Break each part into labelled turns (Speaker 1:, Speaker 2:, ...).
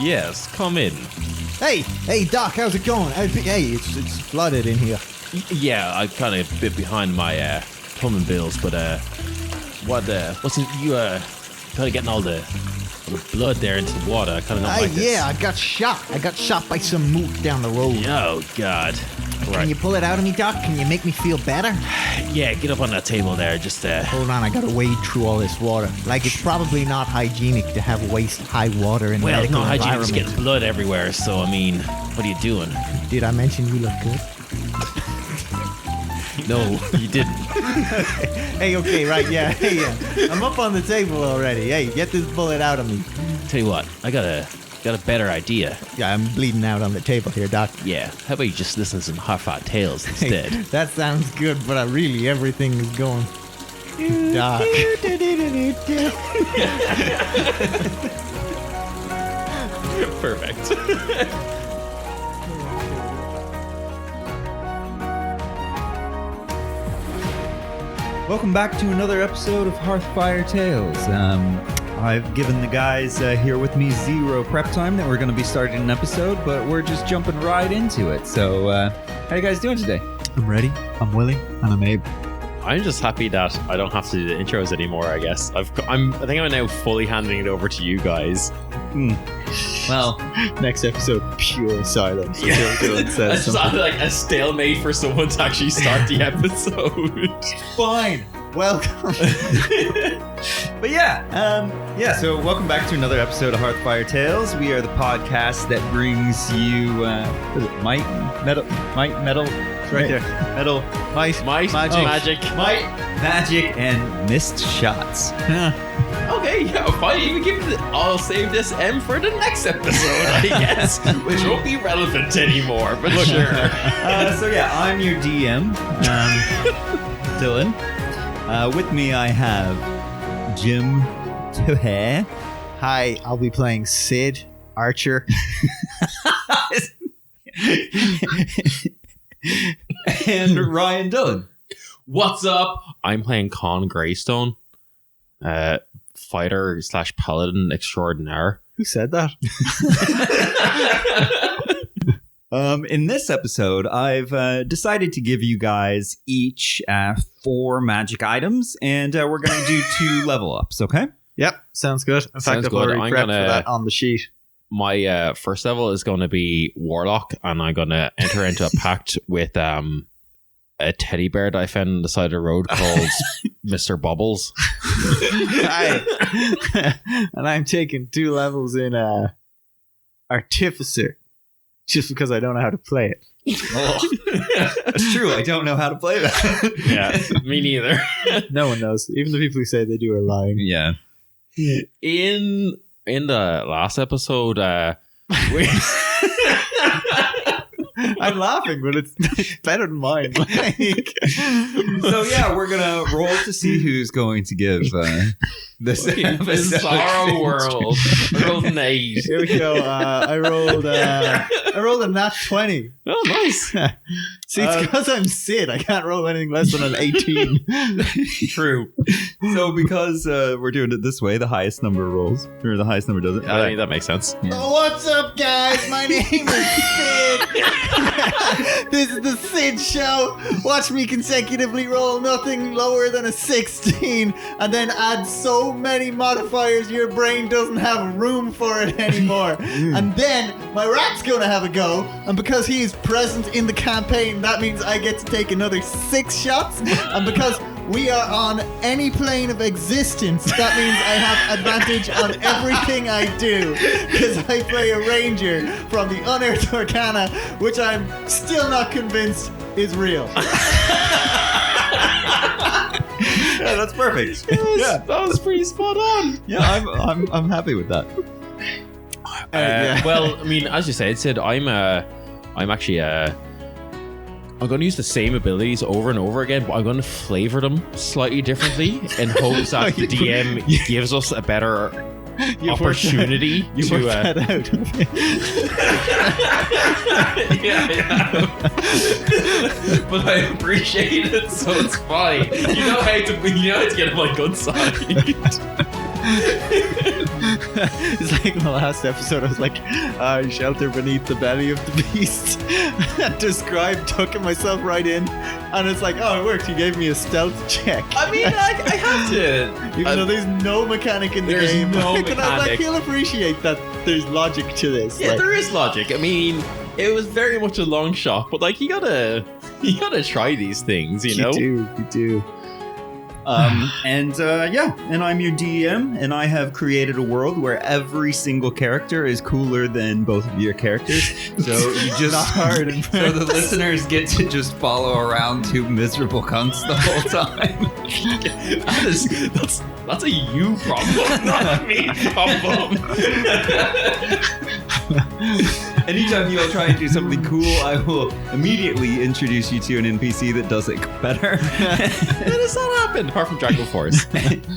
Speaker 1: Yes, come in.
Speaker 2: Hey, Doc, how's it going? Hey, it's flooded in here.
Speaker 1: Yeah, I'm kind of a bit behind my plumbing bills, but what's in, you kind of getting all the blood there into the water. I kind of don't like this.
Speaker 2: Yeah, I got shot by some mook down the road.
Speaker 1: Oh God. Right.
Speaker 2: Can you pull it out of me, Doc? Can you make me feel better?
Speaker 1: Yeah, get up on that table there. Just
Speaker 2: Hold on, I gotta wade through all this water. Like, it's probably not hygienic to have waist-high water in medical
Speaker 1: no, hygiene is
Speaker 2: environment.
Speaker 1: getting blood everywhere. So I mean, what are you doing?
Speaker 2: Did I mention you look good?
Speaker 1: No, you didn't.
Speaker 2: Hey, okay, right, yeah. Hey, I'm up on the table already. Hey, get this bullet out of me.
Speaker 1: Tell you what, I got a better idea.
Speaker 2: Yeah, I'm bleeding out on the table here, Doc.
Speaker 1: Yeah, how about you just listen to some hot tales instead?
Speaker 2: Hey, that sounds good, but everything is going... Doc.
Speaker 1: Perfect.
Speaker 3: Welcome back to another episode of Hearthfire Tales. I've given the guys here with me zero prep time that we're going to be starting an episode, but we're just jumping right into it. So, how you guys doing today?
Speaker 2: I'm ready, I'm willing, and I'm able.
Speaker 1: I'm just happy that I don't have to do the intros anymore. I guess I think I'm now fully handing it over to you guys.
Speaker 3: Well,
Speaker 2: Next episode, pure silence.
Speaker 1: Yeah. It's not like a stalemate for someone to actually start the episode.
Speaker 2: Fine. Welcome.
Speaker 3: but yeah, so welcome back to another episode of Hearthfire Tales. We are the podcast that brings you, what is it, metal, right there, metal,
Speaker 1: Mice, magic.
Speaker 3: might, magic, and missed shots.
Speaker 1: Okay, yeah, fine. I'll save this M for the next episode, I guess, which won't be relevant anymore. But sure.
Speaker 3: So yeah, I'm your DM, Dylan. With me, I have Jim Tohare.
Speaker 2: Hi, I'll be playing Sid Archer.
Speaker 3: And Ryan Dillon.
Speaker 1: What's up? I'm playing Conn Greystone, fighter / paladin extraordinaire.
Speaker 2: Who said that?
Speaker 3: In this episode, I've decided to give you guys each 4 magic items, and we're going to do 2 level ups, okay?
Speaker 2: Yep, sounds good. In
Speaker 1: Sounds
Speaker 2: fact, I've
Speaker 1: good.
Speaker 2: already
Speaker 1: I'm
Speaker 2: prepped
Speaker 1: gonna-
Speaker 2: for that on the sheet.
Speaker 1: My first level is going to be Warlock, and I'm going to enter into a pact with a teddy bear that I found on the side of the road called Mr. Bubbles.
Speaker 2: Hi. And I'm taking 2 levels in Artificer, just because I don't know how to play it.
Speaker 3: That's true. I don't know how to play that.
Speaker 1: Yeah, me neither.
Speaker 2: No one knows. Even the people who say they do are lying.
Speaker 3: Yeah.
Speaker 1: In the last episode, we
Speaker 2: I'm laughing, but it's better than mine.
Speaker 3: So yeah, we're gonna roll to see who's going to give this episode.
Speaker 1: Bizarro world. I rolled an 8.
Speaker 2: Here we go. I rolled a nat 20.
Speaker 1: Oh, nice.
Speaker 2: See, it's because I'm Sid. I can't roll anything less than an 18.
Speaker 1: True.
Speaker 3: So because we're doing it this way, the highest number rolls, or the highest number does it.
Speaker 1: I think that makes sense.
Speaker 2: Oh, what's up, guys? My name is Sid. This is the Sid Show. Watch me consecutively roll nothing lower than a 16 and then add so many modifiers your brain doesn't have room for it anymore. And then my rat's gonna have a go, and because he is present in the campaign, that means I get to take another 6 shots, and because we are on any plane of existence, that means I have advantage on everything I do, because I play a ranger from the Unearthed Arcana, which I'm still not convinced is real.
Speaker 3: Yeah, that's perfect.
Speaker 1: Yeah, that was pretty spot on.
Speaker 3: Yeah, I'm happy with that.
Speaker 2: Yeah.
Speaker 1: Well, I mean, as you said, Sid, I'm actually I'm going to use the same abilities over and over again, but I'm going to flavor them slightly differently in hopes that the DM gives us a better opportunity
Speaker 2: you
Speaker 1: to.
Speaker 2: worked that out.
Speaker 1: Yeah. But I appreciate it, so it's fine. You know how to get on my good side.
Speaker 2: It's like in the last episode, I was like, shelter beneath the belly of the beast. Described tucking myself right in. And it's like, oh, it worked. He gave me a stealth check.
Speaker 1: I mean, like, I have to.
Speaker 2: Even though there's no mechanic in the
Speaker 1: There's
Speaker 2: game.
Speaker 1: no
Speaker 2: And I
Speaker 1: mechanic.
Speaker 2: he'll appreciate that there's logic to this.
Speaker 1: Yeah,
Speaker 2: like,
Speaker 1: there is logic. I mean, it was very much a long shot, but like, you gotta try these things, you know?
Speaker 2: You do.
Speaker 3: And I'm your DM, and I have created a world where every single character is cooler than both of your characters. So you just
Speaker 2: Not hard in
Speaker 3: so the listeners get to just follow around two miserable cunts the whole time.
Speaker 1: That's a you problem, not a me problem.
Speaker 3: Anytime you all try and do something cool, I will immediately introduce you to an NPC that does it better.
Speaker 1: How does that happen? Apart from Dragon Force.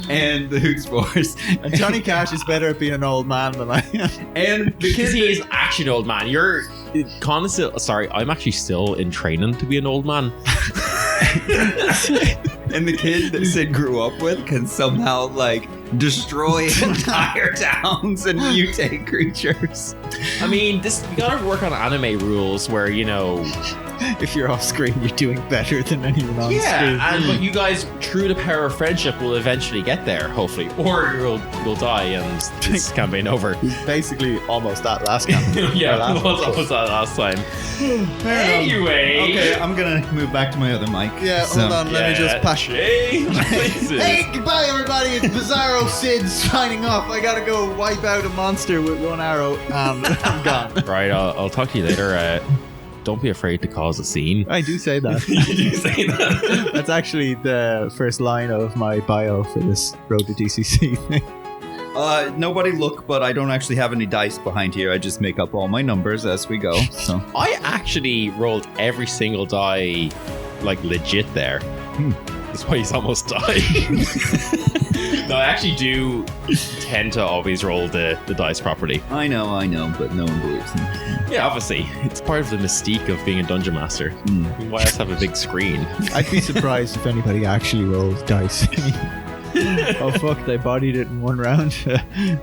Speaker 3: And the Hoots Force.
Speaker 2: And Johnny Cash is better at being an old man than I am.
Speaker 3: And the
Speaker 1: Because
Speaker 3: kid
Speaker 1: he is actually an old man. Conn is still, sorry, I'm actually still in training to be an old man.
Speaker 3: and the kid that Sid grew up with can somehow like destroy entire towns and mutate creatures.
Speaker 1: I mean, you gotta work on anime rules where, you know,
Speaker 2: If you're off screen, you're doing better than anyone on screen.
Speaker 1: but you guys, through the power of friendship, will eventually get there, hopefully, or you'll die and this campaign over.
Speaker 2: Basically, almost that last campaign.
Speaker 1: Yeah,
Speaker 2: Or
Speaker 1: what
Speaker 2: last
Speaker 1: was that last time?
Speaker 2: Fair enough.
Speaker 1: Anyway,
Speaker 3: Okay, I'm gonna move back to my other mic.
Speaker 2: Yeah, hold on, let me just pass.
Speaker 1: change places.
Speaker 2: Hey, goodbye, everybody. It's Bizarro Sid signing off. I gotta go wipe out a monster with one arrow, and I'm gone.
Speaker 1: Right, I'll talk to you later. Don't be afraid to cause a scene.
Speaker 2: I do say that.
Speaker 1: You say that?
Speaker 2: That's actually the first line of my bio for this Road to DCC thing.
Speaker 3: Nobody look, but I don't actually have any dice behind here. I just make up all my numbers as we go. So
Speaker 1: I actually rolled every single die, like legit there. That's why he's almost died. No, I actually do tend to always roll the dice properly.
Speaker 3: I know, but no one believes me.
Speaker 1: Yeah, obviously. It's part of the mystique of being a dungeon master. Why else have a big screen?
Speaker 2: I'd be surprised if anybody actually rolls dice. Oh fuck, they bodied it in one round.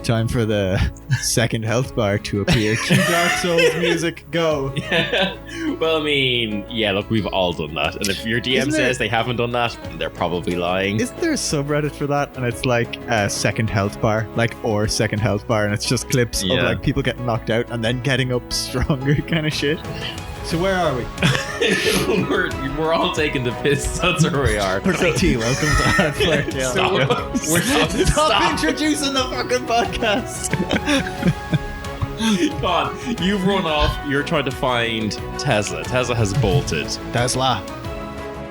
Speaker 2: Time for the second health bar to appear. Cue Dark Souls music, go.
Speaker 1: Yeah. Well, I mean, yeah, look, we've all done that. And if your DM
Speaker 2: Isn't
Speaker 1: says
Speaker 2: there-
Speaker 1: they haven't done that, they're probably lying.
Speaker 2: Isn't there a subreddit for that? And it's like a second health bar, or second health bar, and it's just clips of
Speaker 1: Yeah.
Speaker 2: like people getting knocked out and then getting up stronger kind of shit. So where are we?
Speaker 1: we're all taking the piss. That's where we are.
Speaker 2: Welcome to Hardfire Tales. Stop introducing the fucking podcast.
Speaker 1: Come on, you've run off. You're trying to find Tesla. Tesla has bolted.
Speaker 2: Tesla.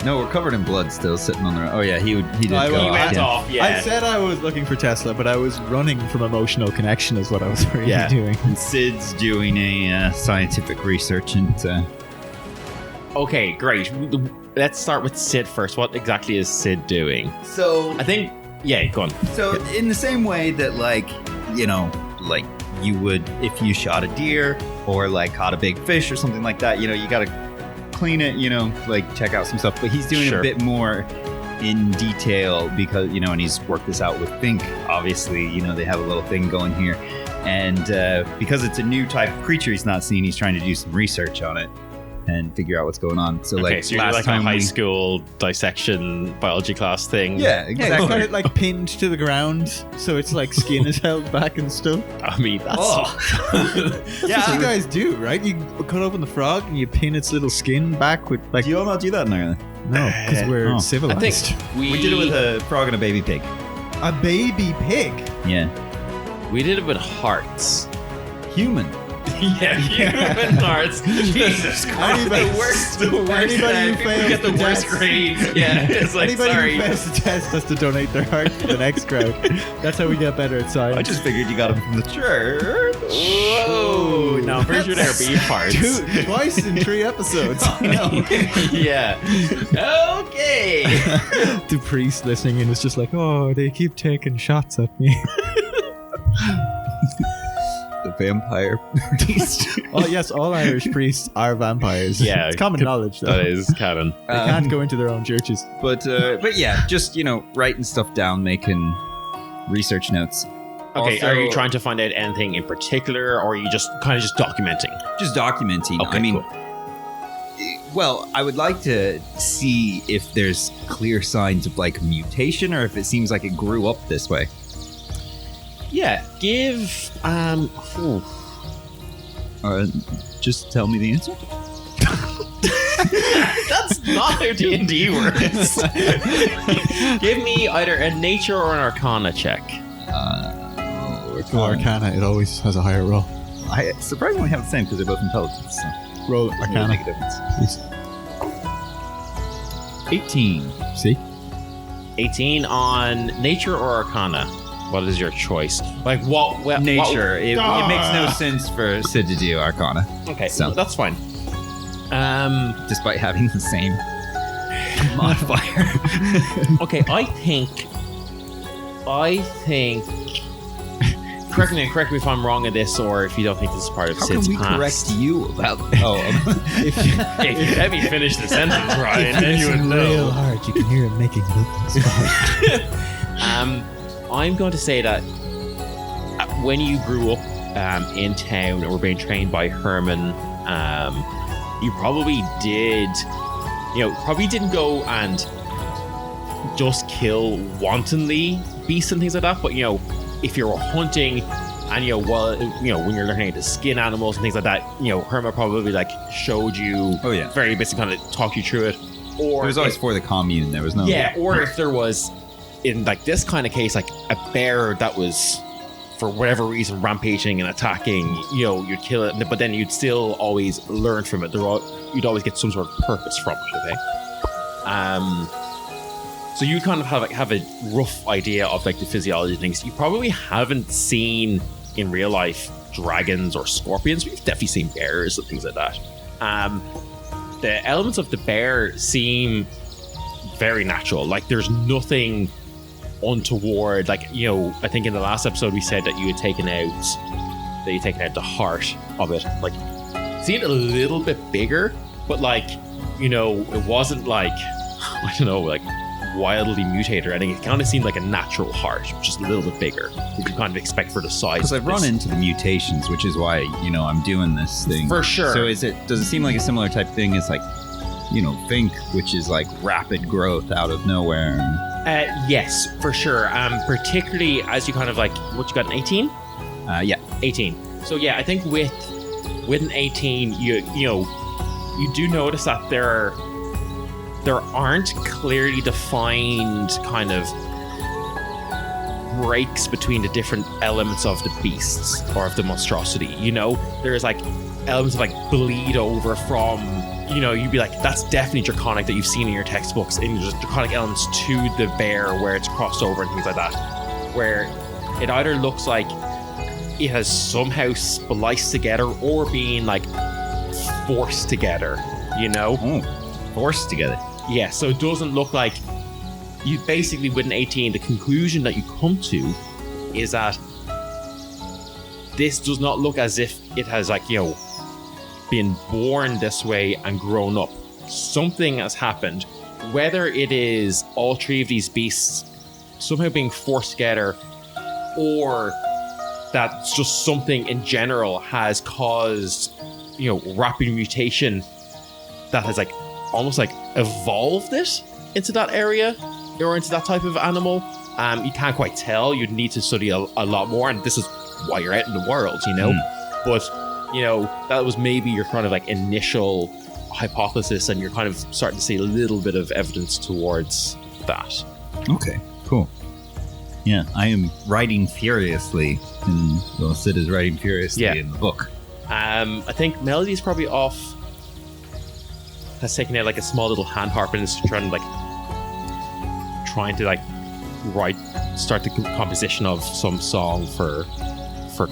Speaker 3: No, we're covered in blood still, sitting on the. Oh yeah, he did
Speaker 2: I
Speaker 3: go.
Speaker 2: will-
Speaker 1: He went
Speaker 3: yeah.
Speaker 1: off, yeah.
Speaker 2: I said I was looking for Tesla, but I was running from emotional connection is what I was really
Speaker 1: Yeah.
Speaker 2: doing.
Speaker 3: And Sid's doing a scientific research into.
Speaker 1: Okay, great. Let's start with Sid first. What exactly is Sid doing?
Speaker 3: So
Speaker 1: I think, yeah, go on.
Speaker 3: So in the same way that like you would if you shot a deer or like caught a big fish or something like that, you gotta clean it, like check out some stuff. But he's doing
Speaker 1: Sure.
Speaker 3: a bit more in detail because and he's worked this out with Fink. Obviously, they have a little thing going here, and because it's a new type of creature he's not seen, he's trying to do some research on it and figure out what's going on. So
Speaker 1: Okay,
Speaker 3: like
Speaker 1: so you're
Speaker 3: last
Speaker 1: like a
Speaker 3: time
Speaker 1: high school dissection biology class thing.
Speaker 3: Yeah,
Speaker 2: Yeah,
Speaker 3: exactly.
Speaker 2: it's got it like pinned to the ground, so it's like skin is held back and stuff.
Speaker 1: I mean, that's
Speaker 2: That's what you guys do, right? You cut open the frog and you pin its little skin back with like.
Speaker 3: Do you all not do that in Ireland?
Speaker 2: No, because we're
Speaker 3: Oh.
Speaker 1: I
Speaker 2: civilized.
Speaker 1: think
Speaker 3: We did it with a frog and a baby pig.
Speaker 2: A baby pig.
Speaker 3: Yeah.
Speaker 1: we did it with hearts.
Speaker 3: Human.
Speaker 1: Yeah, human hearts. Jesus Christ,
Speaker 2: Anybody-
Speaker 1: the worst.
Speaker 2: anybody who
Speaker 1: People
Speaker 2: fails
Speaker 1: get the
Speaker 2: the
Speaker 1: worst
Speaker 2: test.
Speaker 1: grades. Yeah, it's like
Speaker 2: Anybody
Speaker 1: sorry.
Speaker 2: who fails the test has to donate their heart to the next crowd. That's how we get better at science.
Speaker 3: I just figured you got him from the church.
Speaker 1: Whoa! No, I'm pretty sure they're beef hearts.
Speaker 2: Twice in 3 episodes.
Speaker 1: Yeah. Okay.
Speaker 2: The priest listening in is just like, oh, they keep taking shots at me.
Speaker 3: The vampire priest.
Speaker 2: Oh yes, all Irish priests are vampires.
Speaker 1: Yeah,
Speaker 2: it's common knowledge though.
Speaker 1: That is canon.
Speaker 2: They can't go into their own churches.
Speaker 3: But yeah, just writing stuff down, making research notes.
Speaker 1: Okay,
Speaker 3: Also-
Speaker 1: are you trying to find out anything in particular, or are you just kind of just documenting?
Speaker 3: Just documenting.
Speaker 1: Okay,
Speaker 3: I mean,
Speaker 1: cool.
Speaker 3: well, I would like to see if there's clear signs of like mutation, or if it seems like it grew up this way.
Speaker 1: Yeah, give ooh.
Speaker 3: Just tell me the answer.
Speaker 1: That's not how D&D works. Give me either a nature or an arcana check.
Speaker 2: To Arcana, it always has a higher roll.
Speaker 3: I surprisingly have the same because they're both intelligence. So
Speaker 2: Roll
Speaker 3: it doesn't
Speaker 2: Arcana.
Speaker 3: make a difference.
Speaker 2: Please.
Speaker 3: 18.
Speaker 2: See?
Speaker 1: 18 on nature or arcana. What is your choice? Like what?
Speaker 3: Nature. It makes no sense for Sid to do Arcana,
Speaker 1: Okay,
Speaker 3: So.
Speaker 1: that's fine.
Speaker 3: despite having the same modifier.
Speaker 1: Okay, I think. Correct me if I'm wrong in this, or if you don't think this is part of
Speaker 3: How
Speaker 1: Sid's
Speaker 3: can we
Speaker 1: past.
Speaker 3: correct you about? Oh,
Speaker 1: If you let me finish the sentence, Ryan, then you would know.
Speaker 2: hard, you can hear him making movements.
Speaker 1: I'm going to say that when you grew up in town and were being trained by Herman, you probably didn't go and just kill wantonly beasts and things like that. But if you were hunting and when you're learning to skin animals and things like that, Herman probably like showed you.
Speaker 3: Oh, yeah.
Speaker 1: Very basically kind of talk you through it. Or
Speaker 3: it was always for the commune. There was no.
Speaker 1: yeah, or if there was, in like this kind of case, like a bear that was, for whatever reason, rampaging and attacking, you'd kill it, but then you'd still always learn from it. You'd always get some sort of purpose from it, okay? So you kind of have a rough idea of like the physiology of things. You probably haven't seen in real life dragons or scorpions. We've definitely seen bears and things like that. The elements of the bear seem very natural. Like there's nothing untoward. Like I think in the last episode we said that you had taken out the heart of it. Like it seemed a little bit bigger, but like it wasn't like I don't know, like wildly mutated or anything. It kind of seemed like a natural heart, just a little bit bigger, which you kind of expect for the size.
Speaker 3: Because I've run into the mutations, which is why I'm doing this thing
Speaker 1: For sure.
Speaker 3: So does it seem like a similar type thing as like Fink, which is like rapid growth out of nowhere?
Speaker 1: Yes, for sure. Particularly as you kind of like what you got an 18?
Speaker 3: Yeah.
Speaker 1: 18. So yeah, I think with an 18, you do notice that there aren't clearly defined kind of breaks between the different elements of the beasts or of the monstrosity. There's like elements of like bleed over from, you'd be like, that's definitely draconic that you've seen in your textbooks, and there's draconic elements to the bear where it's crossed over and things like that, where it either looks like it has somehow spliced together or being like forced together,
Speaker 3: Oh, forced together.
Speaker 1: Yeah, so it doesn't look like you basically with an 18, the conclusion that you come to is that this does not look as if it has like, been born this way and grown up. Something has happened, whether it is all three of these beasts somehow being forced together, or that just something in general has caused, rapid mutation that has like almost like evolved it into that area or into that type of animal. You can't quite tell. You'd need to study a lot more, and this is why you're out in the world, But that was maybe your kind of like initial hypothesis, and you're kind of starting to see a little bit of evidence towards that.
Speaker 3: Okay, cool. Yeah, I am writing furiously, and Sid is writing furiously in the book.
Speaker 1: I think Melody's probably off. Has taken out like a small little hand harp and is trying to start the composition of some song for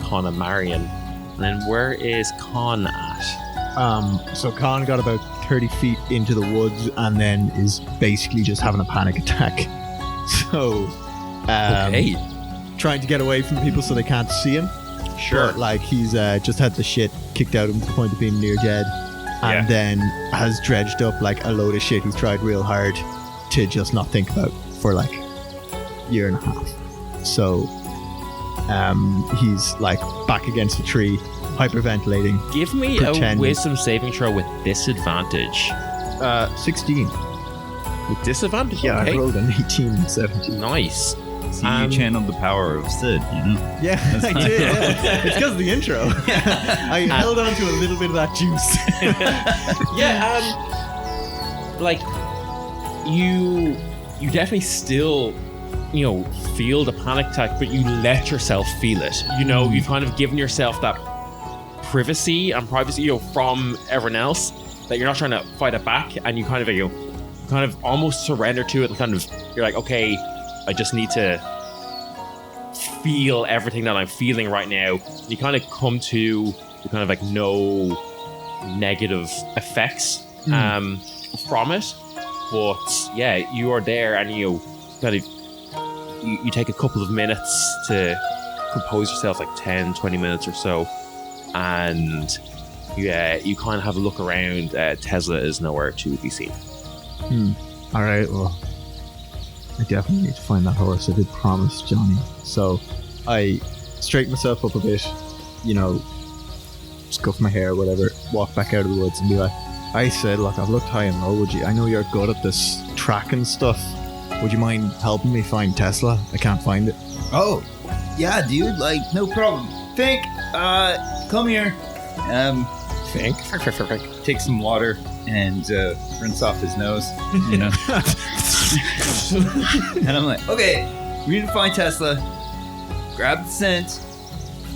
Speaker 1: Conn and Marion. And then where is Conn at?
Speaker 2: So Conn got about 30 feet into the woods and then is basically just having a panic attack. So,
Speaker 1: Okay.
Speaker 2: trying to get away from people so they can't see him.
Speaker 1: Sure.
Speaker 2: But he's just had the shit kicked out of him to the point of being near dead. And then has dredged up like a load of shit he's tried real hard to just not think about for like a year and a half. So he's like back against a tree, hyperventilating.
Speaker 1: Give me
Speaker 2: Pretending.
Speaker 1: a wisdom saving throw with disadvantage.
Speaker 2: 16.
Speaker 1: With disadvantage?
Speaker 2: Yeah,
Speaker 1: Okay.
Speaker 2: I rolled an 18 and 17.
Speaker 1: Nice.
Speaker 3: See, you channeled the power of Sid, you know?
Speaker 2: Yeah, I did. Yeah. It's because of the intro. I held on to a little bit of that juice.
Speaker 1: Yeah, like you definitely still, you know, feel the panic attack, but you let yourself feel it. You know, you've kind of given yourself that privacy, you know, from everyone else, that you're not trying to fight it back, and you kind of, you know, kind of almost surrender to it, and kind of, you're like, okay, I just need to feel everything that I'm feeling right now. You kind of come to the kind of like no negative effects from it, but yeah, you are there, and you kind of you take a couple of minutes to compose yourself, like 10-20 minutes or so, and you kind of have a look around. Tesla is nowhere to be seen.
Speaker 2: All right, well, I definitely need to find that horse. I did promise Johnny. So I straighten myself up a bit, you know, scuff my hair, whatever, walk back out of the woods and be like, I said, look, I've looked high and low. I know you're good at this tracking stuff. Would you mind helping me find Tesla? I can't find it.
Speaker 3: Oh, yeah, dude, like, no problem. Fink, come here.
Speaker 1: Fink.
Speaker 3: Take some water and rinse off his nose, you know? And I'm like, okay, we need to find Tesla. Grab the scent.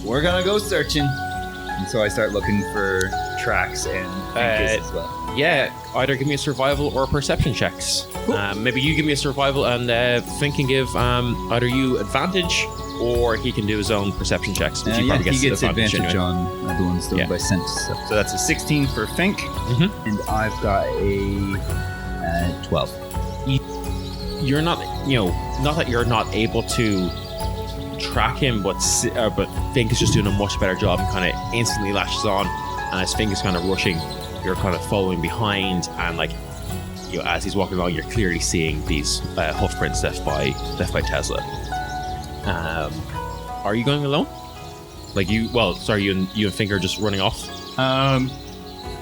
Speaker 3: We're gonna go searching. And so I start looking for tracks and as well.
Speaker 1: Yeah, either give me a survival or perception checks. Maybe you give me a survival, and Fink can give either you advantage, or he can do his own perception checks. Which
Speaker 3: He gets advantage
Speaker 1: anyway.
Speaker 3: on the ones done by scent. So that's a 16 for Fink, and I've got a 12.
Speaker 1: You're not, you know, not that you're not able to track him, but Fink is just doing a much better job, and kind of instantly latches on. And as Fink is kind of rushing, you're kind of following behind, and like, you know, as he's walking along, you're clearly seeing these hoof prints left by Tesla. Are you going alone? Like you and Fink are just running off.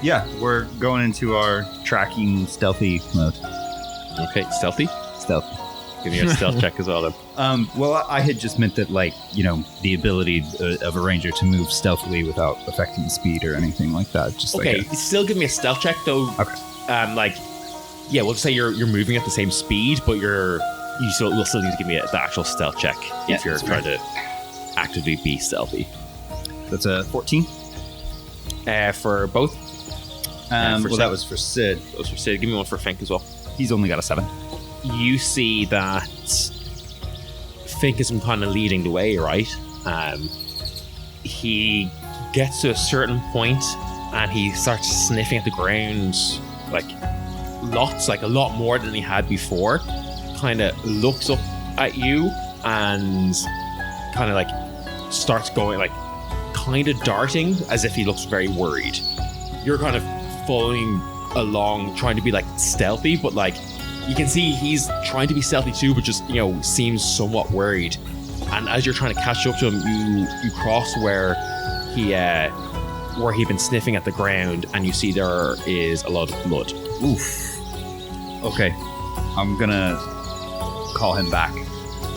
Speaker 3: Yeah, we're going into our tracking stealthy mode.
Speaker 1: Okay, stealthy. Give me a stealth check as well then.
Speaker 3: Well, I had just meant that, like, you know, the ability of a ranger to move stealthily without affecting speed or anything like that. Just
Speaker 1: Okay,
Speaker 3: like
Speaker 1: still give me a stealth check though.
Speaker 3: Okay.
Speaker 1: Like, yeah, we'll just say you're moving at the same speed, but you'll still need to give me the actual stealth check if you're trying to actively be stealthy.
Speaker 3: That's a 14.
Speaker 1: For both.
Speaker 3: That was for Sid.
Speaker 1: That was for Sid. Give me one for Fink as well.
Speaker 3: He's only got a 7.
Speaker 1: You see that Fink is kind of leading the way, right? He gets to a certain point and he starts sniffing at the ground, like a lot more than he had before. Kind of looks up at you and kind of like starts going, like, kind of darting as if he looks very worried. You're kind of following along, trying to be like stealthy, but like, you can see he's trying to be stealthy too, but just, you know, seems somewhat worried. And as you're trying to catch up to him, you cross where he'd been sniffing at the ground, and you see there is a lot of blood.
Speaker 3: Oof. Okay, I'm gonna call him back.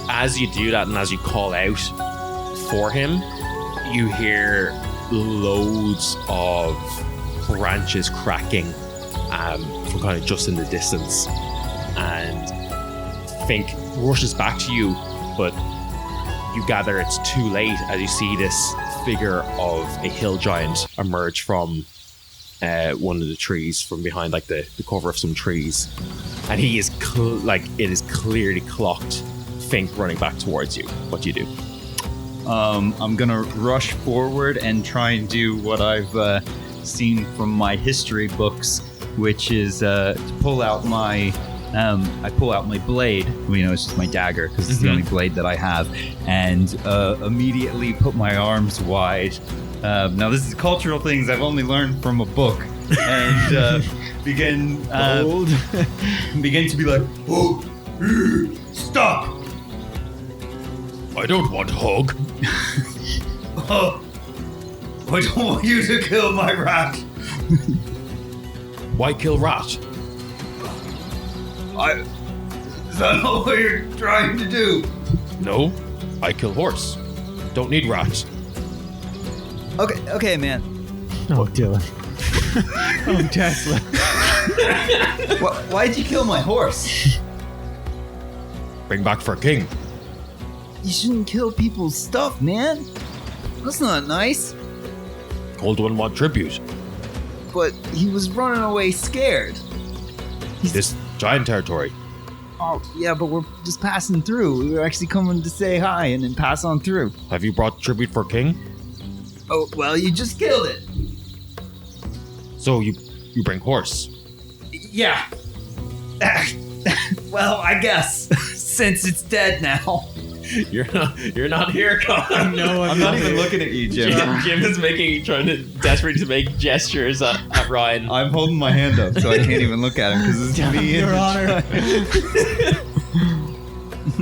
Speaker 1: As you do that, and as you call out for him, you hear loads of branches cracking from kind of just in the distance. And Fink rushes back to you, but you gather it's too late as you see this figure of a hill giant emerge from one of the trees, from behind like the cover of some trees, and he is it is clearly clocked Fink running back towards you. What do you do?
Speaker 3: I'm gonna rush forward and try and do what I've seen from my history books, which is to pull out my I pull out my blade. You know, it's just my dagger because it's the only blade that I have, and immediately put my arms wide. Now, this is cultural things I've only learned from a book, and begin to be like, "Oh, stop!"
Speaker 1: I don't want hug.
Speaker 3: Oh, I don't want you to kill my rat.
Speaker 1: Why kill rat?
Speaker 3: Is that not what you're trying to do?
Speaker 1: No, I kill horse. Don't need rat.
Speaker 3: Okay, man.
Speaker 2: Oh, Dylan. Oh, Tesla.
Speaker 3: Why'd you kill my horse?
Speaker 1: Bring back for king.
Speaker 3: You shouldn't kill people's stuff, man. That's not nice.
Speaker 1: Cold One want tribute.
Speaker 3: But he was running away scared.
Speaker 1: This giant territory.
Speaker 3: Oh, yeah, but we're just passing through. We were actually coming to say hi and then pass on through.
Speaker 1: Have you brought tribute for king?
Speaker 3: Oh, well, you just killed it.
Speaker 1: So you bring horse.
Speaker 3: Yeah. Well, I guess since it's dead now.
Speaker 1: You're not here, Conn.
Speaker 2: No,
Speaker 3: I'm not even looking at you, Jim.
Speaker 1: Jim is desperate to make gestures at Ryan.
Speaker 3: I'm holding my hand up, so I can't even look at him because it's me.
Speaker 2: Your Honor.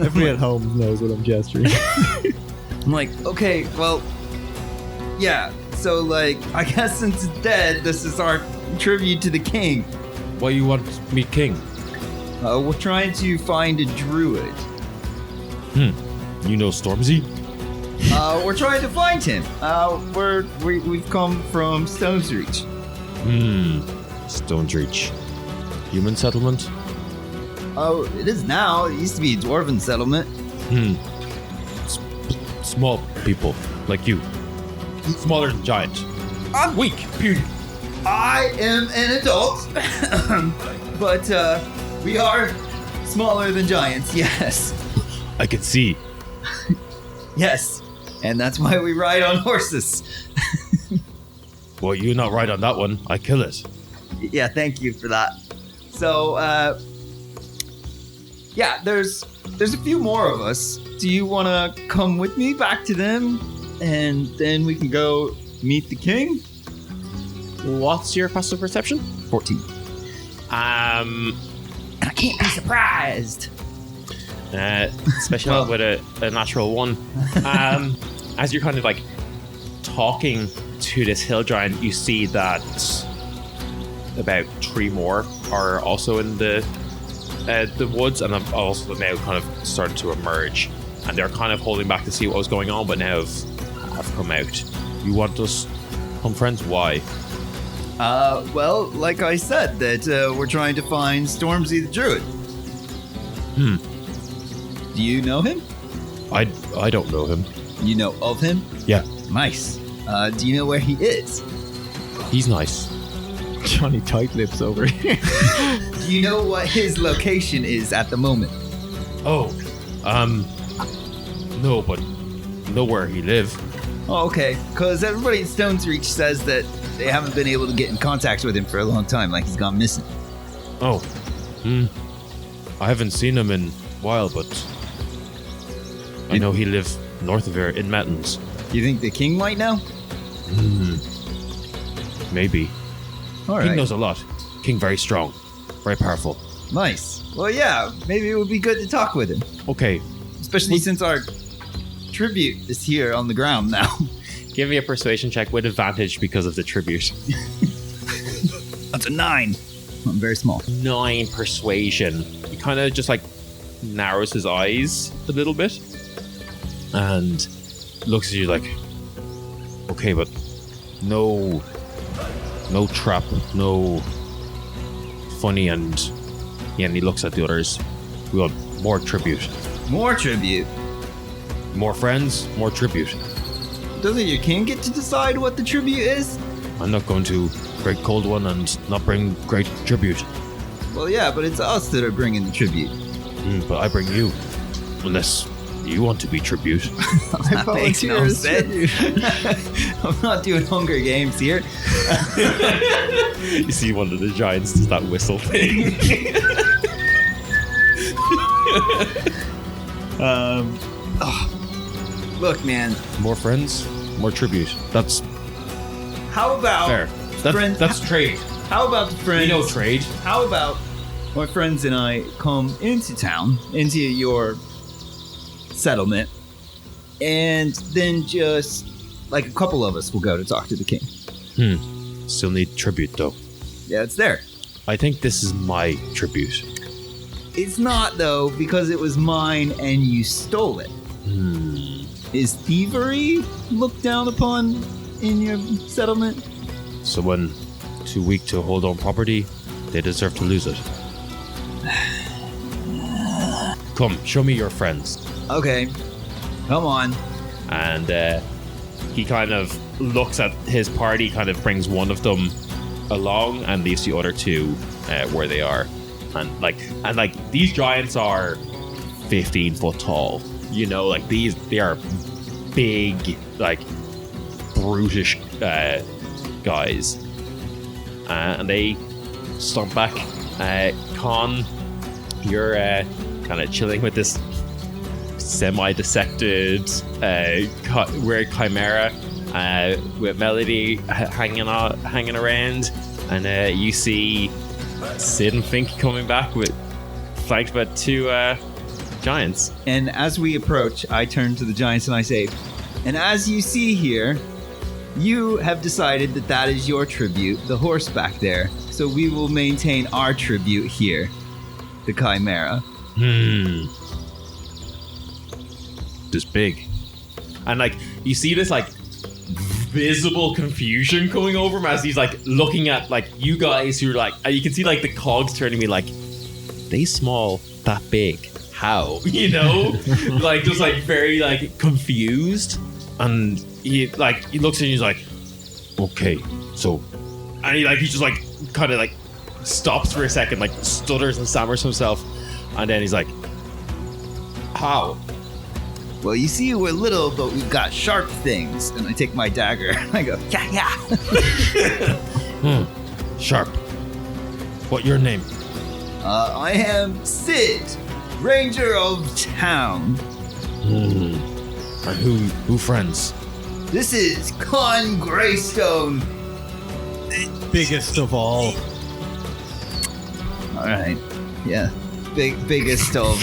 Speaker 2: Everybody at home knows what I'm gesturing.
Speaker 3: I'm like, okay, well, yeah. So, like, I guess since it's dead, this is our tribute to the king.
Speaker 1: Why you want to meet king?
Speaker 3: We're trying to find a druid.
Speaker 1: You know Stormzy?
Speaker 3: We're trying to find him. We've come from Stone's Reach.
Speaker 1: Stone's Reach. Human settlement?
Speaker 3: Oh, it is now. It used to be a dwarven settlement.
Speaker 1: Small people, like you. Smaller than giant.
Speaker 3: I'm
Speaker 1: Weak. Puny.
Speaker 3: I am an adult, but we are smaller than giants. Yes,
Speaker 1: I can see.
Speaker 3: yes, and that's why we ride on horses.
Speaker 1: Well, you not right on that one. I kill it.
Speaker 3: Yeah, thank you for that. So, yeah, there's a few more of us. Do you want to come with me back to them, and then we can go meet the king?
Speaker 1: What's your passive perception?
Speaker 3: 14. And I can't be surprised.
Speaker 1: Special with a natural one. As you're kind of like talking to this hill giant, you see that about 3 more are also in the woods, and have also now kind of started to emerge, and they're kind of holding back to see what was going on, but now have come out. You want us become friends? Why?
Speaker 3: Well, like I said, that we're trying to find Stormzy the Druid. Do you know him?
Speaker 1: I don't know him.
Speaker 3: You know of him?
Speaker 1: Yeah,
Speaker 3: Nice. Do you know where he is?
Speaker 1: he's nice.
Speaker 2: Johnny Tight Lips over here.
Speaker 3: Do you know what his location is at the moment?
Speaker 1: Oh, no, but know where he live.
Speaker 3: Oh, okay. Because everybody in Stone's Reach says that they haven't been able to get in contact with him for a long time, like he's gone missing.
Speaker 1: Oh, I haven't seen him in a while, but I know he live north of here in mountains.
Speaker 3: Do you think the king might know?
Speaker 1: Maybe.
Speaker 3: All
Speaker 1: King
Speaker 3: right.
Speaker 1: knows a lot. King very strong, very powerful.
Speaker 3: Nice. Well, yeah, maybe it would be good to talk with him.
Speaker 1: Okay,
Speaker 3: Especially since our tribute is here on the ground now.
Speaker 1: give me a persuasion check with advantage because of the tribute.
Speaker 3: That's a 9. I'm very small.
Speaker 1: 9 persuasion. He kind of just like narrows his eyes a little bit and looks at you like, okay, but no trap, no funny, and he looks at the others. We want more tribute.
Speaker 3: More tribute.
Speaker 1: More friends, more tribute.
Speaker 3: Doesn't your king get to decide what the tribute is?
Speaker 1: I'm not going to break Cold One and not bring great tribute.
Speaker 3: Well, yeah, but it's us that are bringing the tribute.
Speaker 1: But I bring you. Unless you want to be tribute.
Speaker 3: That makes no
Speaker 2: volunteer as
Speaker 3: sense. I'm not doing Hunger Games here.
Speaker 1: You see one of the giants does that whistle thing.
Speaker 3: Look, man.
Speaker 1: More friends, more tribute. That's
Speaker 3: How about
Speaker 1: fair.
Speaker 3: friends?
Speaker 1: That's trade.
Speaker 3: How about the friends?
Speaker 1: We know trade.
Speaker 3: How about my friends and I come into town, into your settlement, and then just like a couple of us will go to talk to the king.
Speaker 1: Still need tribute though.
Speaker 3: Yeah, it's there.
Speaker 1: I think this is my tribute.
Speaker 3: It's not though, because it was mine and you stole it. Is thievery looked down upon in your settlement?
Speaker 1: Someone too weak to hold on property, they deserve to lose it. Come, show me your friends.
Speaker 3: Okay, come on.
Speaker 1: And he kind of looks at his party, kind of brings one of them along and leaves the other two where they are. And like these giants are 15 foot tall. You know, like they are big, like brutish guys. And they stomp back. Conn, you're kind of chilling with this semi-dissected weird chimera with Melody hanging around, and you see Sid and Fink coming back flanked by two giants.
Speaker 3: And as we approach, I turn to the giants and I say, and as you see here, you have decided that is your tribute, the horse back there. So we will maintain our tribute here, the chimera.
Speaker 1: This big. And like you see this like visible confusion coming over him as he's like looking at like you guys who are like, you can see like the cogs turning me like, they small, that big, how? You know? Like just like very like confused. And he looks at you and he's like, okay, so, and he just like kind of like stops for a second, like stutters and stammers himself, and then he's like, how?
Speaker 3: Well, you see, we're little, but we've got sharp things. And I take my dagger and I go, yeah.
Speaker 1: Sharp. What your name?
Speaker 3: I am Sid, Ranger of Town.
Speaker 1: And who friends?
Speaker 3: This is Conn Greystone.
Speaker 2: Biggest of all.
Speaker 3: All right. Yeah. Biggest of.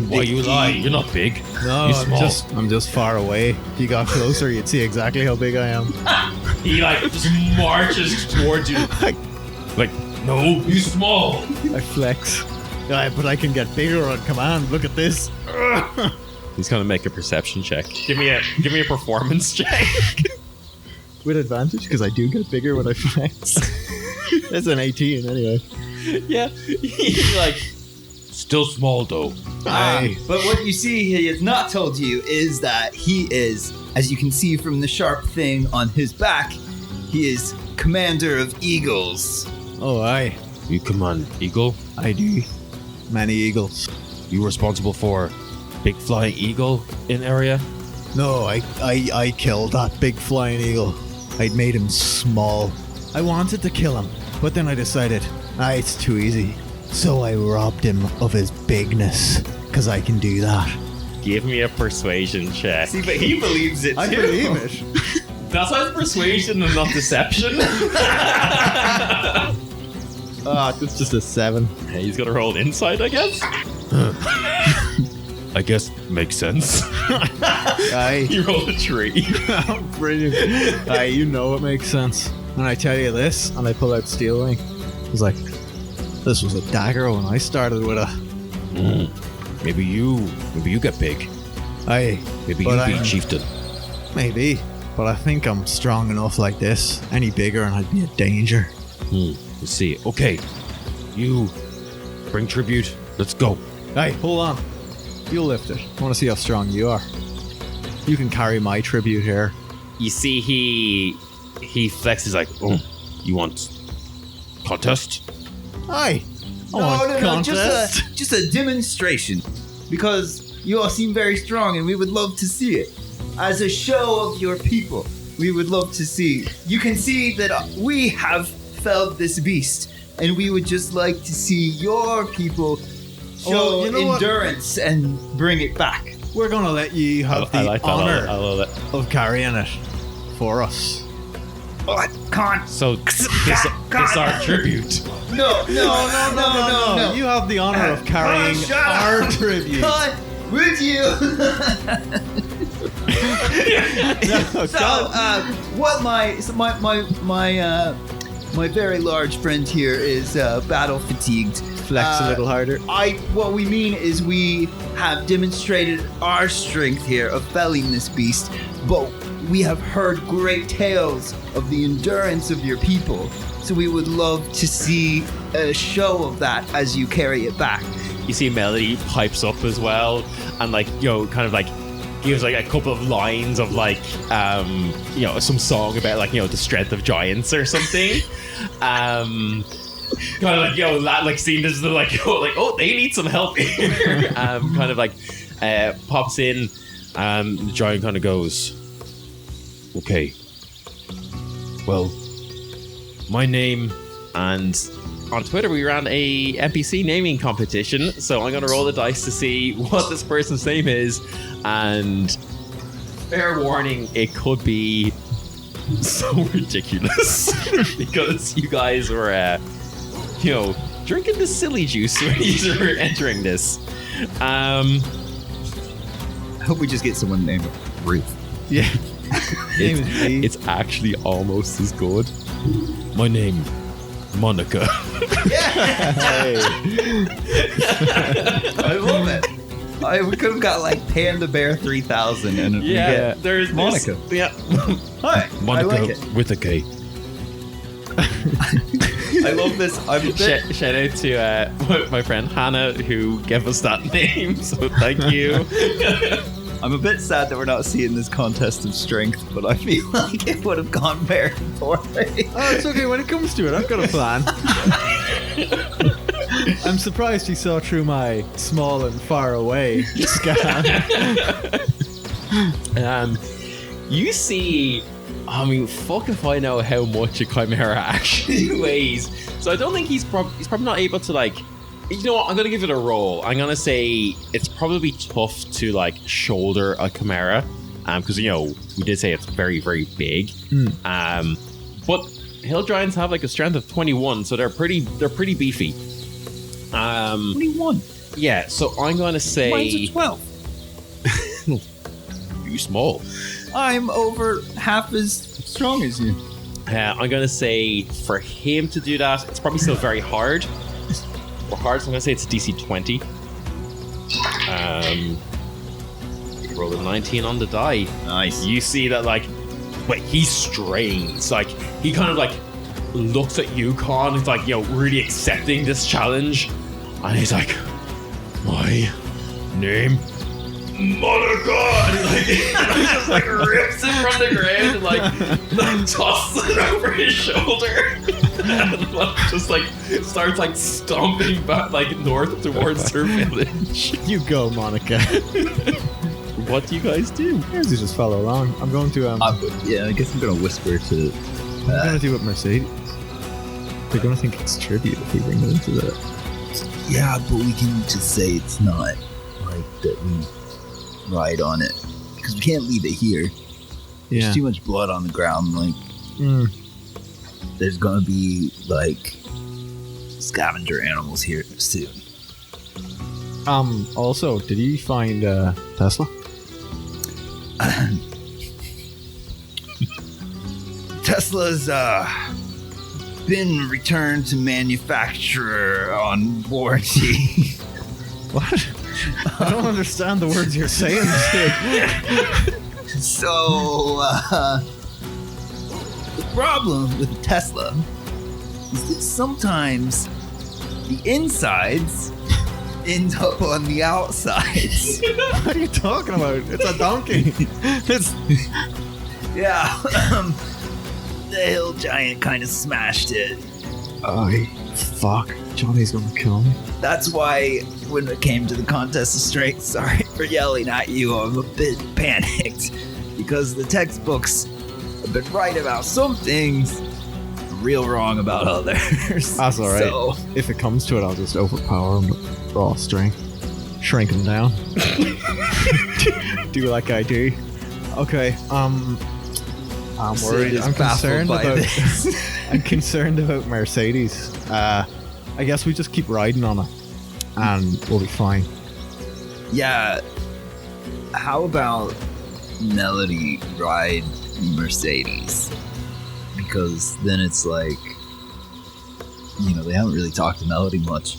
Speaker 1: Why you lie? You're not big.
Speaker 2: No,
Speaker 1: You're small.
Speaker 2: I'm just far away. If you got closer, you'd see exactly how big I am.
Speaker 1: He like just marches towards you. Like, no, you small.
Speaker 2: I flex. Yeah, but I can get bigger on command. Look at this.
Speaker 1: He's gonna make a perception check. Give me a performance check.
Speaker 2: With advantage, because I do get bigger when I flex. That's an 18 anyway.
Speaker 1: Yeah. He's like, still small though.
Speaker 3: But what you see he has not told you is that he is, as you can see from the sharp thing on his back, he is commander of eagles.
Speaker 2: Oh, aye.
Speaker 1: You command eagle?
Speaker 2: I do. Many eagles.
Speaker 1: You responsible for big flying eagle in area?
Speaker 2: No, I killed that big flying eagle. I'd made him small. I wanted to kill him, but then I decided, it's too easy. So I robbed him of his bigness, because I can do that.
Speaker 1: Give me a persuasion check.
Speaker 3: See, but he believes it too.
Speaker 2: I believe it.
Speaker 1: That's why it's persuasion and not deception.
Speaker 2: It's just a 7.
Speaker 1: Hey, he's gonna roll insight, I guess. I guess makes sense.
Speaker 2: Aye.
Speaker 1: He rolled a 3.
Speaker 2: Brilliant. Aye, you know it makes sense. And I tell you this, and I pull out steel ring. It's like, this was a dagger when I started with it.
Speaker 1: Maybe you get big.
Speaker 2: Aye.
Speaker 1: Maybe
Speaker 2: but
Speaker 1: you be chieftain.
Speaker 2: Maybe. But I think I'm strong enough like this. Any bigger and I'd be a danger.
Speaker 1: Let's see. Okay. You bring tribute. Let's go.
Speaker 2: Hey, hold on. You lift it. I want to see how strong you are. You can carry my tribute here.
Speaker 1: You see he flexes like, oh, you want contest?
Speaker 2: Aye.
Speaker 3: No, just a demonstration. Because you all seem very strong and we would love to see it. As a show of your people, we would love to see. You can see that we have felled this beast and we would just like to see your people show endurance and bring it back.
Speaker 2: We're going to let you have the honor of carrying it for us.
Speaker 3: What? Conn.
Speaker 1: So this our tribute.
Speaker 3: No.
Speaker 2: You have the honor of carrying our tribute.
Speaker 3: Conn, would you? What my very large friend here is battle fatigued.
Speaker 2: Flex a little harder.
Speaker 3: What we mean is we have demonstrated our strength here of felling this beast, but we have heard great tales of the endurance of your people. So we would love to see a show of that as you carry it back.
Speaker 1: You see Melody pipes up as well, and like, you know, kind of like gives like a couple of lines of like, you know, some song about like, you know, the strength of giants or something. Kind of like, yo, like seeing this, like, yo, like, oh, they need some help here. Kind of like pops in, the giant kind of goes, okay, well, my name, and on Twitter we ran a NPC naming competition, so I'm gonna roll the dice to see what this person's name is, and fair warning, it could be so ridiculous because you guys were you know, drinking the silly juice when you were entering this. I
Speaker 3: hope we just get someone named Ruth.
Speaker 2: Yeah.
Speaker 1: It's actually almost as good. My name, Monica.
Speaker 3: Hey. I love it. We could have got like Panda Bear 3000 and
Speaker 1: there's
Speaker 3: Monica. Hi,
Speaker 1: Monica
Speaker 3: I like it.
Speaker 1: with a K.
Speaker 3: I love this.
Speaker 1: Shout out to my friend Hannah who gave us that name, so thank you.
Speaker 3: I'm a bit sad that we're not seeing this contest of strength, but I feel like it would have gone very poorly.
Speaker 2: Oh, it's okay. When it comes to it, I've got a plan. I'm surprised you saw through my small and far away scan.
Speaker 1: You see, I mean, fuck if I know how much a chimera actually weighs. So I don't think he's probably not able to, like, you know what, I'm gonna give it a roll. I'm gonna say it's probably tough to like shoulder a chimera, because you know we did say it's very, very big. But hill giants have like a strength of 21, so they're pretty beefy.
Speaker 3: 21.
Speaker 1: Yeah, so I'm gonna say
Speaker 3: Mine's a 12.
Speaker 1: You small.
Speaker 3: I'm over half as strong as you.
Speaker 1: I'm gonna say for him to do that, it's probably still very hard. So I'm gonna say it's DC 20. Roll a 19 on the die.
Speaker 3: Nice.
Speaker 1: You see that, like, wait, he strains. Like, he kind of like looks at you, Conn. He's like, you know, really accepting this challenge, and he's like, my name, Monica. And he just like rips it from the ground and like tosses it over his shoulder. And just like starts like stomping back like north towards their village.
Speaker 2: You go, Monica.
Speaker 1: What do you guys do?
Speaker 2: You just follow along. I'm going to
Speaker 3: I guess I'm gonna whisper to.
Speaker 2: I'm gonna do it Mercedes. They're gonna think it's tribute if we bring them into that.
Speaker 3: Yeah, but we can just say it's not like that. We ride on it because we can't leave it here. There's too much blood on the ground. Like, there's gonna be like scavenger animals here soon.
Speaker 2: Also, did you find Tesla?
Speaker 3: Tesla's been returned to manufacturer on warranty.
Speaker 2: What? I don't understand the words you're saying, Sid.
Speaker 3: So, the problem with Tesla is that sometimes the insides end up on the outsides.
Speaker 2: What are you talking about? It's a donkey.
Speaker 3: Yeah, the hill giant kind of smashed it.
Speaker 2: Oh, fuck. Johnny's gonna kill me.
Speaker 3: That's why when it came to the contest of strength, sorry for yelling at you, I'm a bit panicked because the textbooks have been right about some things, real wrong about others.
Speaker 2: That's alright.
Speaker 3: So,
Speaker 2: if it comes to it, I'll just overpower him with raw strength. Shrink him down. Do like I do. Okay, I'm worried. I'm concerned about
Speaker 3: this.
Speaker 2: I'm concerned about Mercedes. I guess we just keep riding on it and we'll be fine.
Speaker 3: Yeah. How about
Speaker 4: Melody ride Mercedes? Because then it's like, they haven't really talked to Melody much.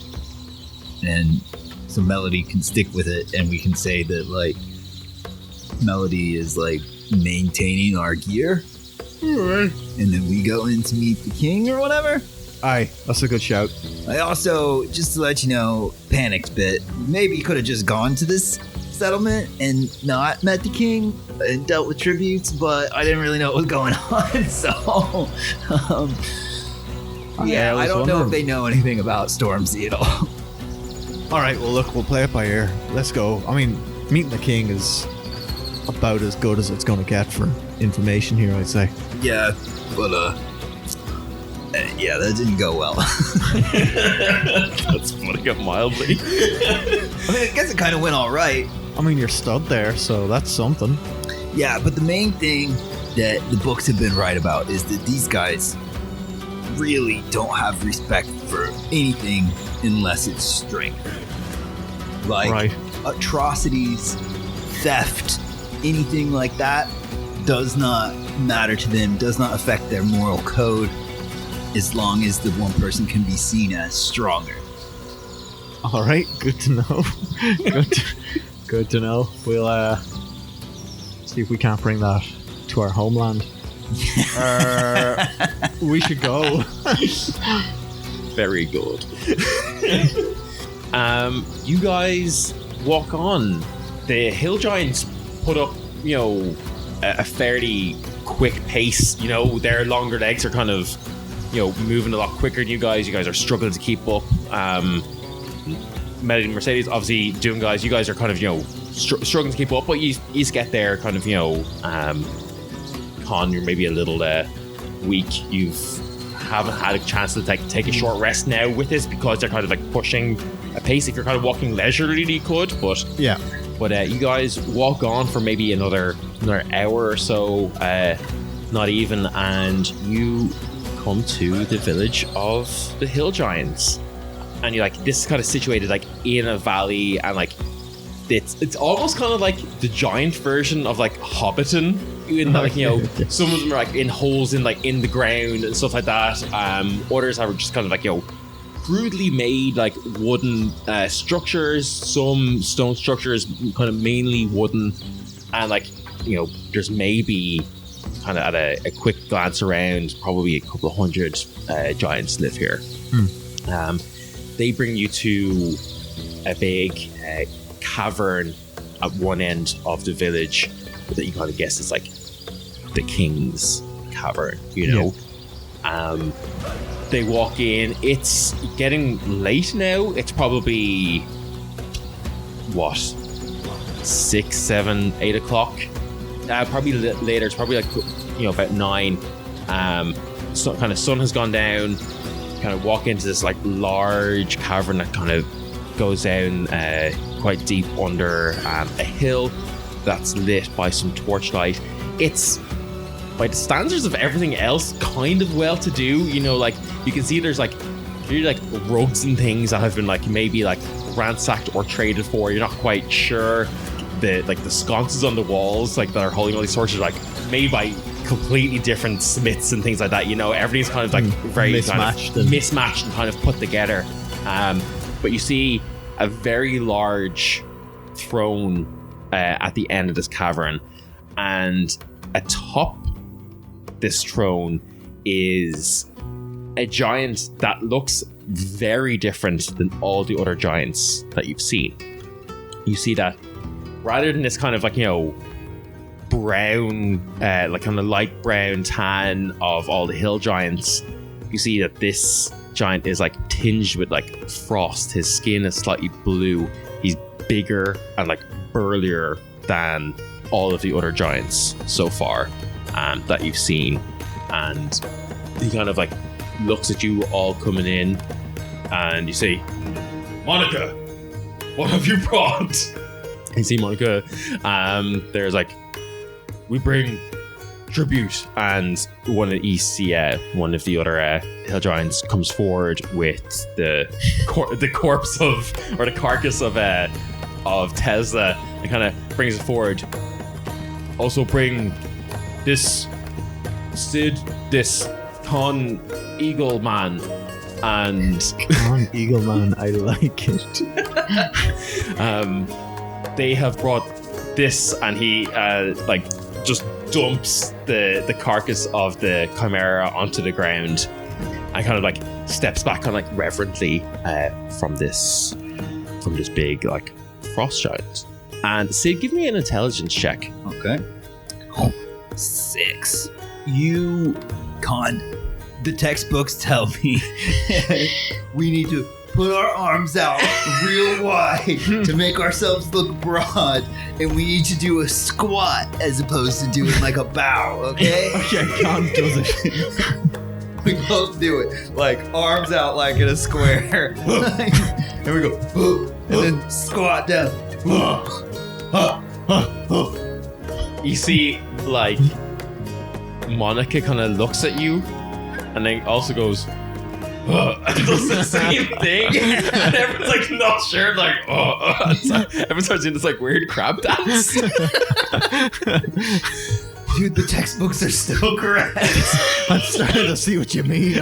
Speaker 4: And so Melody can stick with it, and we can say that, like, Melody is, like, maintaining our gear. And then we go in to meet the king or whatever.
Speaker 2: Aye, that's a good shout.
Speaker 4: I also, just to let you know, panicked a bit. Maybe could have just gone to this settlement and not met the king and dealt with tributes, but I didn't really know what was going on. So,
Speaker 2: Yeah, I
Speaker 4: I
Speaker 2: was
Speaker 4: don't know if
Speaker 2: wondering.
Speaker 4: they know anything about Stormzy at all.
Speaker 2: All right, well, look, we'll play it by ear. Let's go. I mean, meeting the king is about as good as it's going to get for information here, I'd say.
Speaker 4: Yeah, but yeah, that didn't go well.
Speaker 1: That's putting it mildly.
Speaker 4: I mean, I guess it kind of went all right.
Speaker 2: I mean, you're stud there, so that's something.
Speaker 4: Yeah, but the main thing that the books have been right about is that these guys really don't have respect for anything unless it's strength. Like
Speaker 2: Right.
Speaker 4: atrocities, theft, anything like that does not matter to them, does not affect their moral code, as long as the one person can be seen as stronger.
Speaker 2: All right, good to know. Good to know. We'll see if we can't bring that to our homeland. We should go.
Speaker 1: Very good. You guys walk on. The hill giants put up, a fairly quick pace. Their longer legs are kind of, moving a lot quicker than you guys. You guys are struggling to keep up. Melody and Mercedes, obviously, you guys are kind of, struggling to keep up, but you get there kind of, Conn, you're maybe a little weak. You haven't had a chance to take a short rest now with this because they're kind of like pushing a pace. If you're kind of walking leisurely, you could, but
Speaker 2: Yeah.
Speaker 1: you guys walk on for maybe another hour or so, not even, and you come to the village of the hill giants. And you're like, this is kind of situated like in a valley, and like it's almost kind of like the giant version of like Hobbiton, in that, like, some of them are like in holes in the ground and stuff like that. Others are just kind of like, crudely made like wooden structures, some stone structures, kind of mainly wooden, and like, there's maybe kind of at a quick glance around, probably a couple of hundred giants live here. They bring you to a big cavern at one end of the village that you kind of guess is like the king's cavern, They walk in. It's getting late now. It's probably 6, 7, 8 o'clock. Probably later. It's probably like about 9. So kind of sun has gone down. Kind of walk into this like large cavern that kind of goes down quite deep under a hill that's lit by some torchlight. It's, by the standards of everything else, kind of well to do. Like you can see there's like rugs and things that have been like maybe like ransacked or traded for. You're not quite sure. The sconces on the walls like that are holding all these torches are like made by completely different smiths and things like that. Everything's kind of like very
Speaker 2: mismatched
Speaker 1: mismatched and kind of put together. But you see a very large throne at the end of this cavern, and atop this throne is a giant that looks very different than all the other giants that you've seen. You see that rather than this kind of like, brown, like kind of light brown tan of all the hill giants, you see that this giant is like tinged with like frost. His skin is slightly blue. He's bigger and like burlier than all of the other giants so far that you've seen. And he kind of like looks at you all coming in, and you say, Monica, what have you brought? You see Monica, there's like, we bring tribute, and one of the other hill giants comes forward with the corpse of, or the carcass of Tesla, and kind of brings it forward. also bring this Sid, this Conn Eagle Man, and
Speaker 2: Conn Eagle Man, I like it.
Speaker 1: they have brought this, and he just dumps the carcass of the chimera onto the ground and kind of like steps back on like reverently from this big like frost giant. And Sid, give me an intelligence check.
Speaker 4: Okay. 6. You, Conn, the textbooks tell me we need to put our arms out real wide to make ourselves look broad, and we need to do a squat as opposed to doing like a bow, okay?
Speaker 2: Okay, Conn does it.
Speaker 4: We both do it, like arms out like in a square. And we go, and then squat down.
Speaker 1: You see, like, Monica kind of looks at you and then also goes, and does the same thing. And everyone's like, not sure, like, everyone starts doing this like weird crab dance.
Speaker 4: Dude, the textbooks are still correct.
Speaker 2: I'm starting to see what you mean.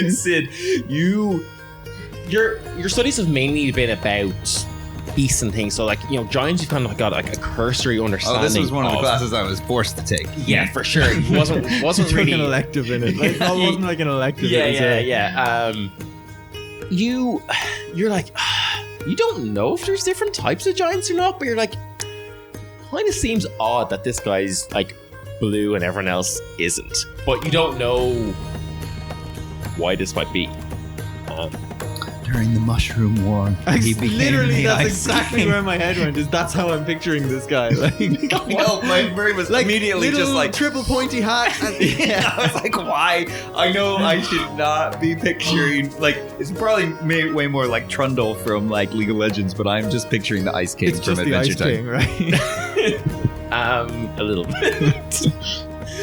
Speaker 1: Sid, your studies have mainly been about beasts and things. So, like, you know, giants, you've kind of got like a cursory understanding.
Speaker 4: Oh, this was one of the classes I was forced to take.
Speaker 1: Yeah, for sure. It wasn't
Speaker 2: Took
Speaker 1: really
Speaker 2: an elective in it. Like, that wasn't like an elective.
Speaker 1: Yeah. You're like, you don't know if there's different types of giants or not, but you're like, kind of seems odd that this guy's like blue and everyone else isn't. But you don't know why this might be.
Speaker 4: During the Mushroom War, he became
Speaker 2: Literally,
Speaker 4: the
Speaker 2: that's
Speaker 4: Ice
Speaker 2: exactly
Speaker 4: King.
Speaker 2: where my head went. Is that's how I'm picturing this guy? Like,
Speaker 4: No, my brain was
Speaker 2: like
Speaker 4: immediately
Speaker 2: little
Speaker 4: just like,
Speaker 2: triple pointy hat. And,
Speaker 4: yeah, I was like, why? I know I should not be picturing, like, it's probably way more like Trundle from like League of Legends, but I'm just picturing the Ice King
Speaker 2: it's
Speaker 4: from
Speaker 2: just the
Speaker 4: Adventure
Speaker 2: Ice
Speaker 4: Time.
Speaker 2: King, right?
Speaker 1: A little bit.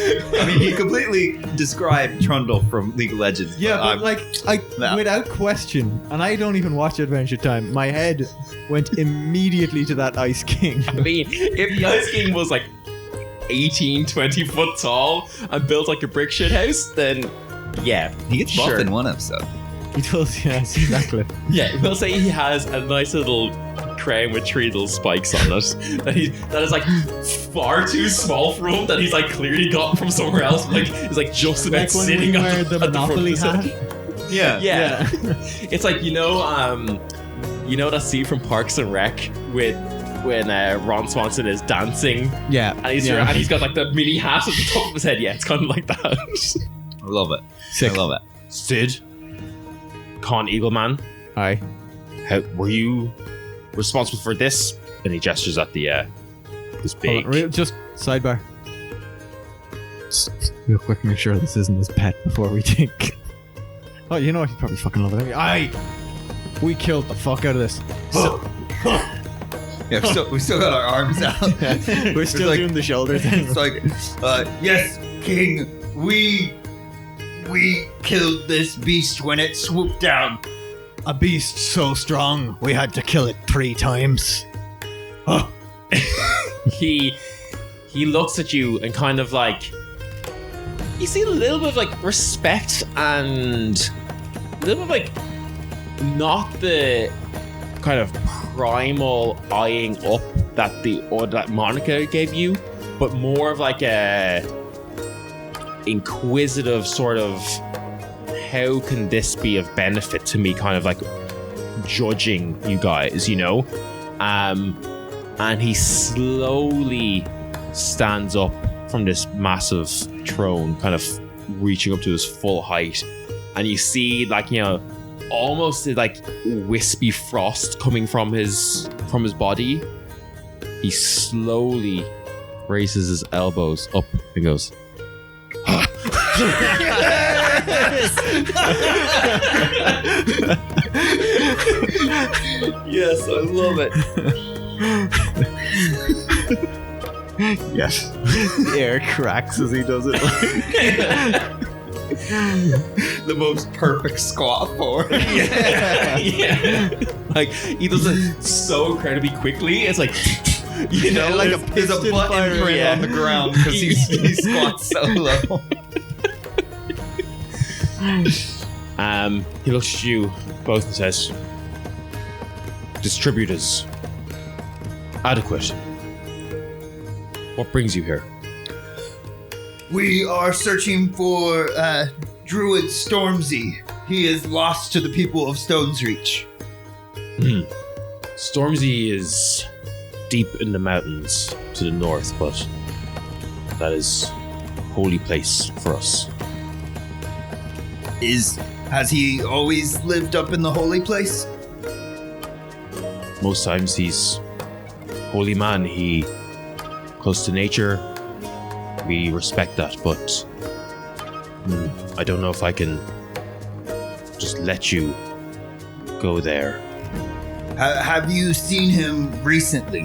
Speaker 4: I mean, he completely described Trundle from League of Legends.
Speaker 2: Yeah, but like,
Speaker 4: No.
Speaker 2: without question, and I don't even watch Adventure Time, my head went immediately to that Ice King.
Speaker 1: I mean, if the Ice King was like 18, 20 foot tall and built like a brick shit house, then yeah.
Speaker 4: he gets buffed
Speaker 1: sure.
Speaker 4: in one episode.
Speaker 2: He does, yes, exactly.
Speaker 1: Yeah, we'll say he has a nice little crown with 3 little spikes on it that is like far too small for him, that he's like clearly gotten from somewhere else. Like he's like just about
Speaker 2: Like when
Speaker 1: sitting
Speaker 2: we
Speaker 1: on
Speaker 2: wear the
Speaker 1: at front of
Speaker 2: Monopoly
Speaker 1: the set.
Speaker 2: hat.
Speaker 1: Yeah. It's like, you know that scene from Parks and Rec when Ron Swanson is dancing
Speaker 2: Yeah.
Speaker 1: and he's got like the mini hat at the top of his head. Yeah, it's kind of like that.
Speaker 4: I love it.
Speaker 2: Sick.
Speaker 4: I love it.
Speaker 1: Sid, Conn Eagleman,
Speaker 2: Aye.
Speaker 1: how were you responsible for this? And he gestures at the this big.
Speaker 2: Just sidebar. Just real quick, make sure this isn't his pet before we take. Oh, you know what? He'd probably fucking love it. Aye. We killed the fuck out of this.
Speaker 4: Yeah, we still got our arms out.
Speaker 2: We're still
Speaker 4: like-
Speaker 2: doing the shoulder thing.
Speaker 4: It's like, yes, King, we killed this beast when it swooped down.
Speaker 2: A beast so strong, we had to kill it 3 times. Oh.
Speaker 1: He looks at you and kind of like, you see a little bit of like respect and a little bit of like not the kind of primal eyeing up that Monica gave you, but more of like a inquisitive sort of, how can this be of benefit to me, kind of like judging you guys, you know? And he slowly stands up from this massive throne, kind of reaching up to his full height. And you see, like, you know, almost like wispy frost coming from his body. He slowly raises his elbows up and goes,
Speaker 4: Yes, I love it.
Speaker 2: Yes. The air cracks as he does it.
Speaker 4: The most perfect squat form.
Speaker 1: yeah. Like, he does it so incredibly quickly. It's like, You know,
Speaker 2: like a
Speaker 3: There's a
Speaker 2: piston
Speaker 3: butt
Speaker 2: fire,
Speaker 3: imprint
Speaker 2: yeah.
Speaker 3: on the ground because he squats so low.
Speaker 1: He looks at you both and says, "Distributors, adequate. What brings you here?"
Speaker 2: We are searching for Druid Stormzy. He is lost to the people of Stone's Reach.
Speaker 1: Stormzy is deep in the mountains to the north, but that is a holy place for us.
Speaker 2: Has he always lived up in the holy place?
Speaker 1: Most times he's holy man. He close to nature. We respect that, but I don't know if I can just let you go there.
Speaker 2: Have you seen him recently?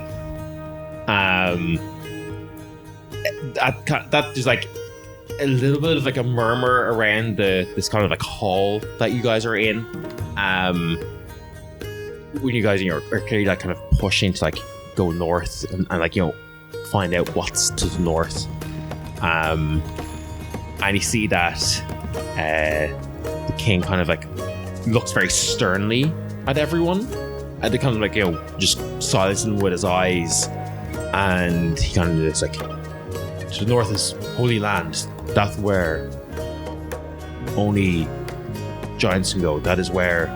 Speaker 1: That there's like a little bit of like a murmur around this kind of like hall that you guys are in. When you guys are clearly like kind of pushing to like go north and like find out what's to the north. And you see that the king kind of like looks very sternly at everyone, and they kind of like just silencing with his eyes, and he kind of is like, to the north is holy land. That's where only giants can go. That is where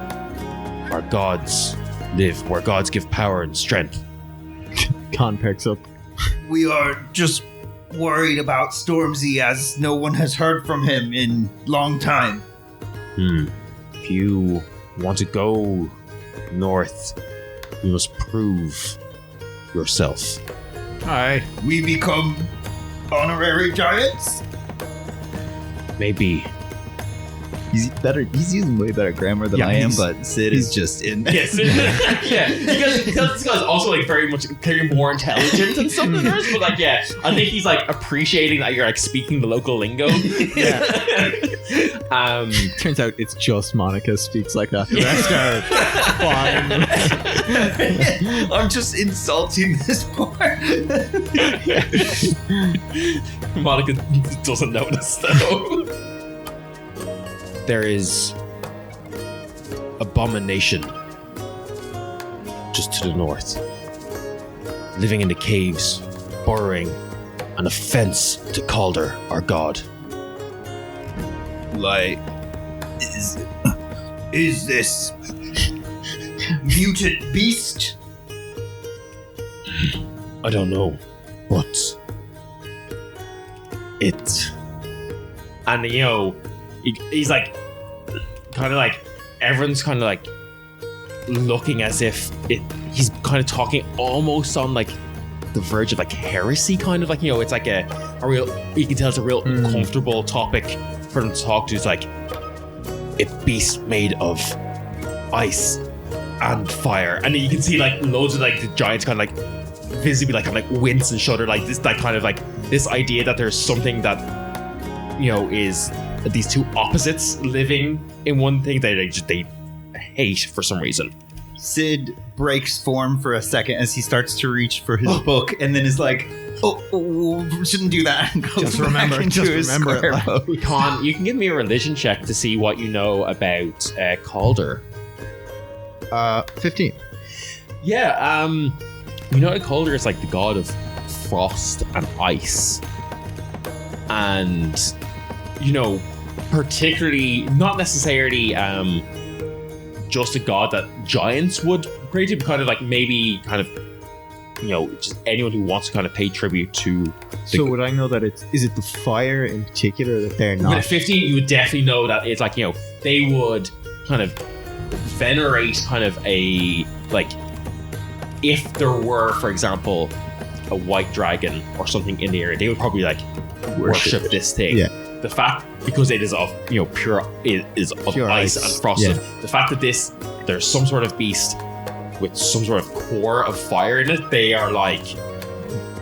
Speaker 1: our gods live, where gods give power and strength.
Speaker 5: Conn perks up.
Speaker 2: We are just worried about Stormzy, as no one has heard from him in long time.
Speaker 1: If you want to go north, you must prove yourself.
Speaker 5: Aye.
Speaker 2: We become honorary giants?
Speaker 1: Maybe.
Speaker 4: He's better. He's using way better grammar than
Speaker 5: Yeah,
Speaker 4: I am,
Speaker 5: he's-
Speaker 4: but Sid is just in.
Speaker 1: Yes. Yeah. Because this guy's also like very much clearly more intelligent than some of the others, but like I think he's like appreciating that you're like speaking the local lingo.
Speaker 5: Yeah.
Speaker 1: um
Speaker 5: Turns out it's just Monica speaks like that. The rest are fine.
Speaker 2: I'm just insulting this part.
Speaker 1: Monica doesn't notice though. There is Abomination just to the north, living in the caves, burrowing, an offense to Calder, our god.
Speaker 2: Like, is this mutant beast?
Speaker 1: I don't know, but it. And he's like, kind of like, everyone's kind of like looking as if he's kind of talking almost on like the verge of like heresy, kind of like, it's like a real, you can tell it's a real uncomfortable topic for them to talk to. It's like a beast made of ice and fire, and then you can see like loads of like the giants kind of like visibly like kind of like wince and shudder, like this, like kind of like this idea that there's something that is these two opposites living in one thing that they hate for some reason.
Speaker 2: Sid breaks form for a second as he starts to reach for his book, and then is like, "Oh, shouldn't do that." And goes
Speaker 5: Just
Speaker 2: back
Speaker 5: remember-
Speaker 2: into
Speaker 5: just
Speaker 2: his
Speaker 5: remember it,
Speaker 2: square
Speaker 5: like-
Speaker 2: pose.
Speaker 1: Conn, you can give me a religion check to see what you know about Calder.
Speaker 5: 15.
Speaker 1: Yeah, you know that Calder is like the god of frost and ice, and particularly not necessarily just a god that giants would pray to, but kind of like maybe kind of just anyone who wants to kind of pay tribute to.
Speaker 5: So would I know that is it the fire in particular that they're
Speaker 1: With
Speaker 5: not?
Speaker 1: a 15, you would definitely know that it's like they would kind of venerate kind of a like, if there were, for example, a white dragon or something in the area, they would probably like worship this thing.
Speaker 5: Yeah.
Speaker 1: The fact, because it is of pure, it is of
Speaker 5: Pure
Speaker 1: ice
Speaker 5: ice.
Speaker 1: and frosted.
Speaker 5: Yeah.
Speaker 1: The fact that there's some sort of beast with some sort of core of fire in it, they are like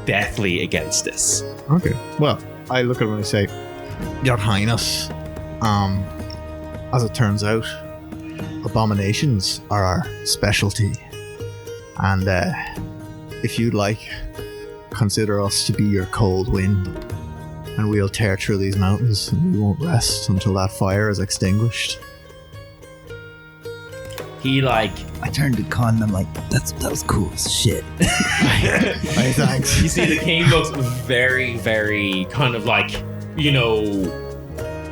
Speaker 1: deathly against this.
Speaker 5: Okay. Well, I look at him and I say, Your Highness, as it turns out, abominations are our specialty. And if you'd like, consider us to be your cold wind, and we'll tear through these mountains, and we won't rest until that fire is extinguished.
Speaker 1: He like
Speaker 4: I turned to Conn and I'm like, that was cool as shit.
Speaker 5: Hey, thanks.
Speaker 1: you see the king looks very, very kind of like, you know,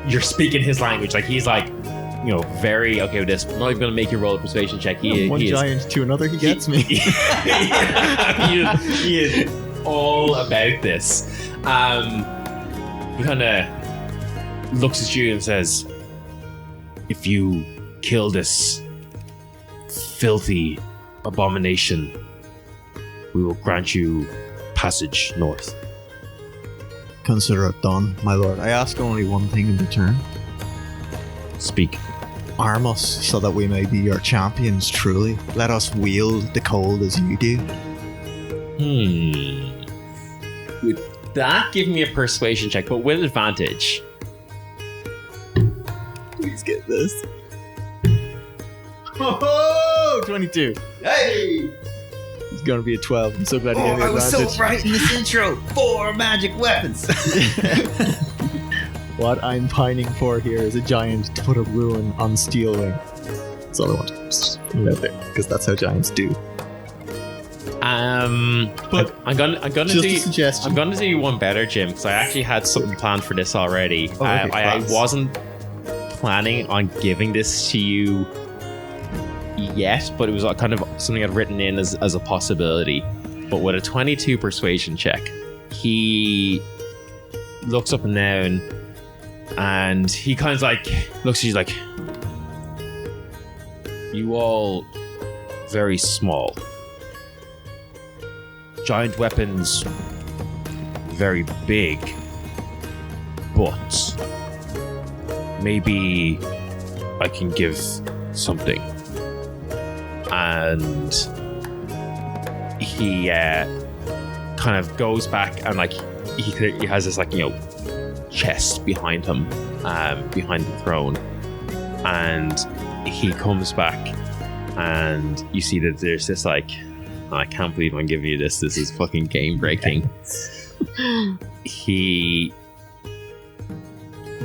Speaker 1: you're speaking his language. Like he's like, you know, very okay with this. I'm not even gonna make you roll a persuasion check.
Speaker 5: One
Speaker 1: he
Speaker 5: giant to another, he gets me.
Speaker 1: he is all about this. He kind of looks at you and says, if you kill this filthy abomination, we will grant you passage north.
Speaker 5: Consider it done, my lord. I ask only one thing in return.
Speaker 1: Speak.
Speaker 5: Arm us so that we may be your champions truly. Let us wield the cold as you do.
Speaker 1: With that, give me a persuasion check, but with advantage.
Speaker 5: Please get this. Oh, 22. Hey! It's gonna be a 12. I'm so glad you gave me
Speaker 4: I was
Speaker 5: advantage.
Speaker 4: so right in this intro. 4 magic weapons.
Speaker 5: What I'm pining for here is a giant to put a ruin on Steel Wing. That's all I want. Just put it out there, because that's how giants do.
Speaker 1: But I'm gonna
Speaker 5: Just a
Speaker 1: do.
Speaker 5: suggestion.
Speaker 1: I'm gonna do one better, Jim, because I actually had something planned for this already.
Speaker 5: Oh, okay,
Speaker 1: I
Speaker 5: class.
Speaker 1: wasn't planning on giving this to you yet, but it was kind of something I'd written in as a possibility. But with a 22 persuasion check, he looks up and down, and he kind of like looks at you like, you all very small. Giant weapons, very big, but maybe I can give something. And he kind of goes back and like he has this like, you know, chest behind him, behind the throne, and he comes back and you see that there's this like, I can't believe I'm giving you this. This is fucking game breaking. He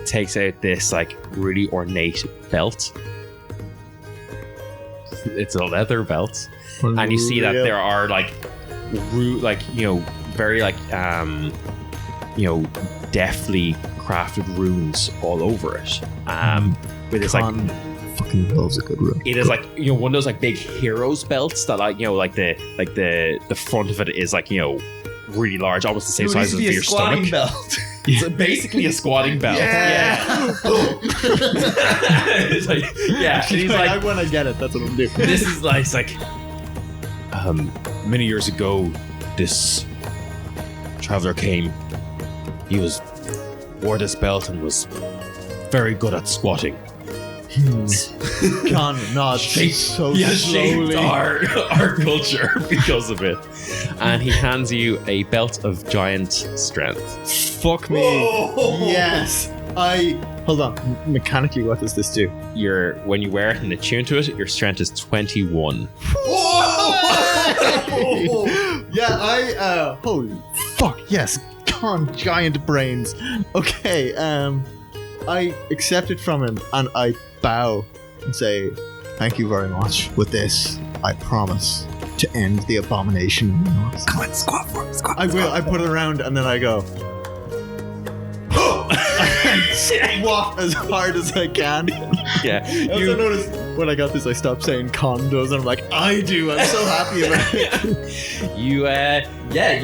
Speaker 1: takes out this like really ornate belt. It's a leather belt, and you see that there are like, you know, very like, you know, deftly crafted runes all over it. With this like.
Speaker 5: Conn fucking loves a good rune.
Speaker 1: It is like, you know, one of those like big heroes belts that like, you know, like the front of it is like, you know, really large, almost the same size as your stomach.
Speaker 4: belt.
Speaker 1: It's basically a squatting belt. Yeah. It's like, yeah. And he's like,
Speaker 5: when I get it, that's what I'm doing.
Speaker 1: this is like, it's like, many years ago, this traveler came. He wore this belt and was very good at squatting.
Speaker 5: Conn nods so
Speaker 1: He has shaped
Speaker 5: slowly.
Speaker 1: our culture because of it. And he hands you a belt of giant strength.
Speaker 5: Fuck me. Yes. Hold on. Mechanically, what does this do?
Speaker 1: When you wear it and attune to it, your strength is 21.
Speaker 5: Yeah, holy fuck, yes. Conn, giant brains. Okay, I accept it from him and I bow and say, thank you very much. With this, I promise to end the abomination in the north.
Speaker 4: Come on, squat for him. Squat.
Speaker 5: I will. I put it around and then I go. And squat as hard as I can.
Speaker 1: Yeah.
Speaker 5: I also noticed when I got this, I stopped saying Conn does, and I'm like, I do. I'm so happy about it.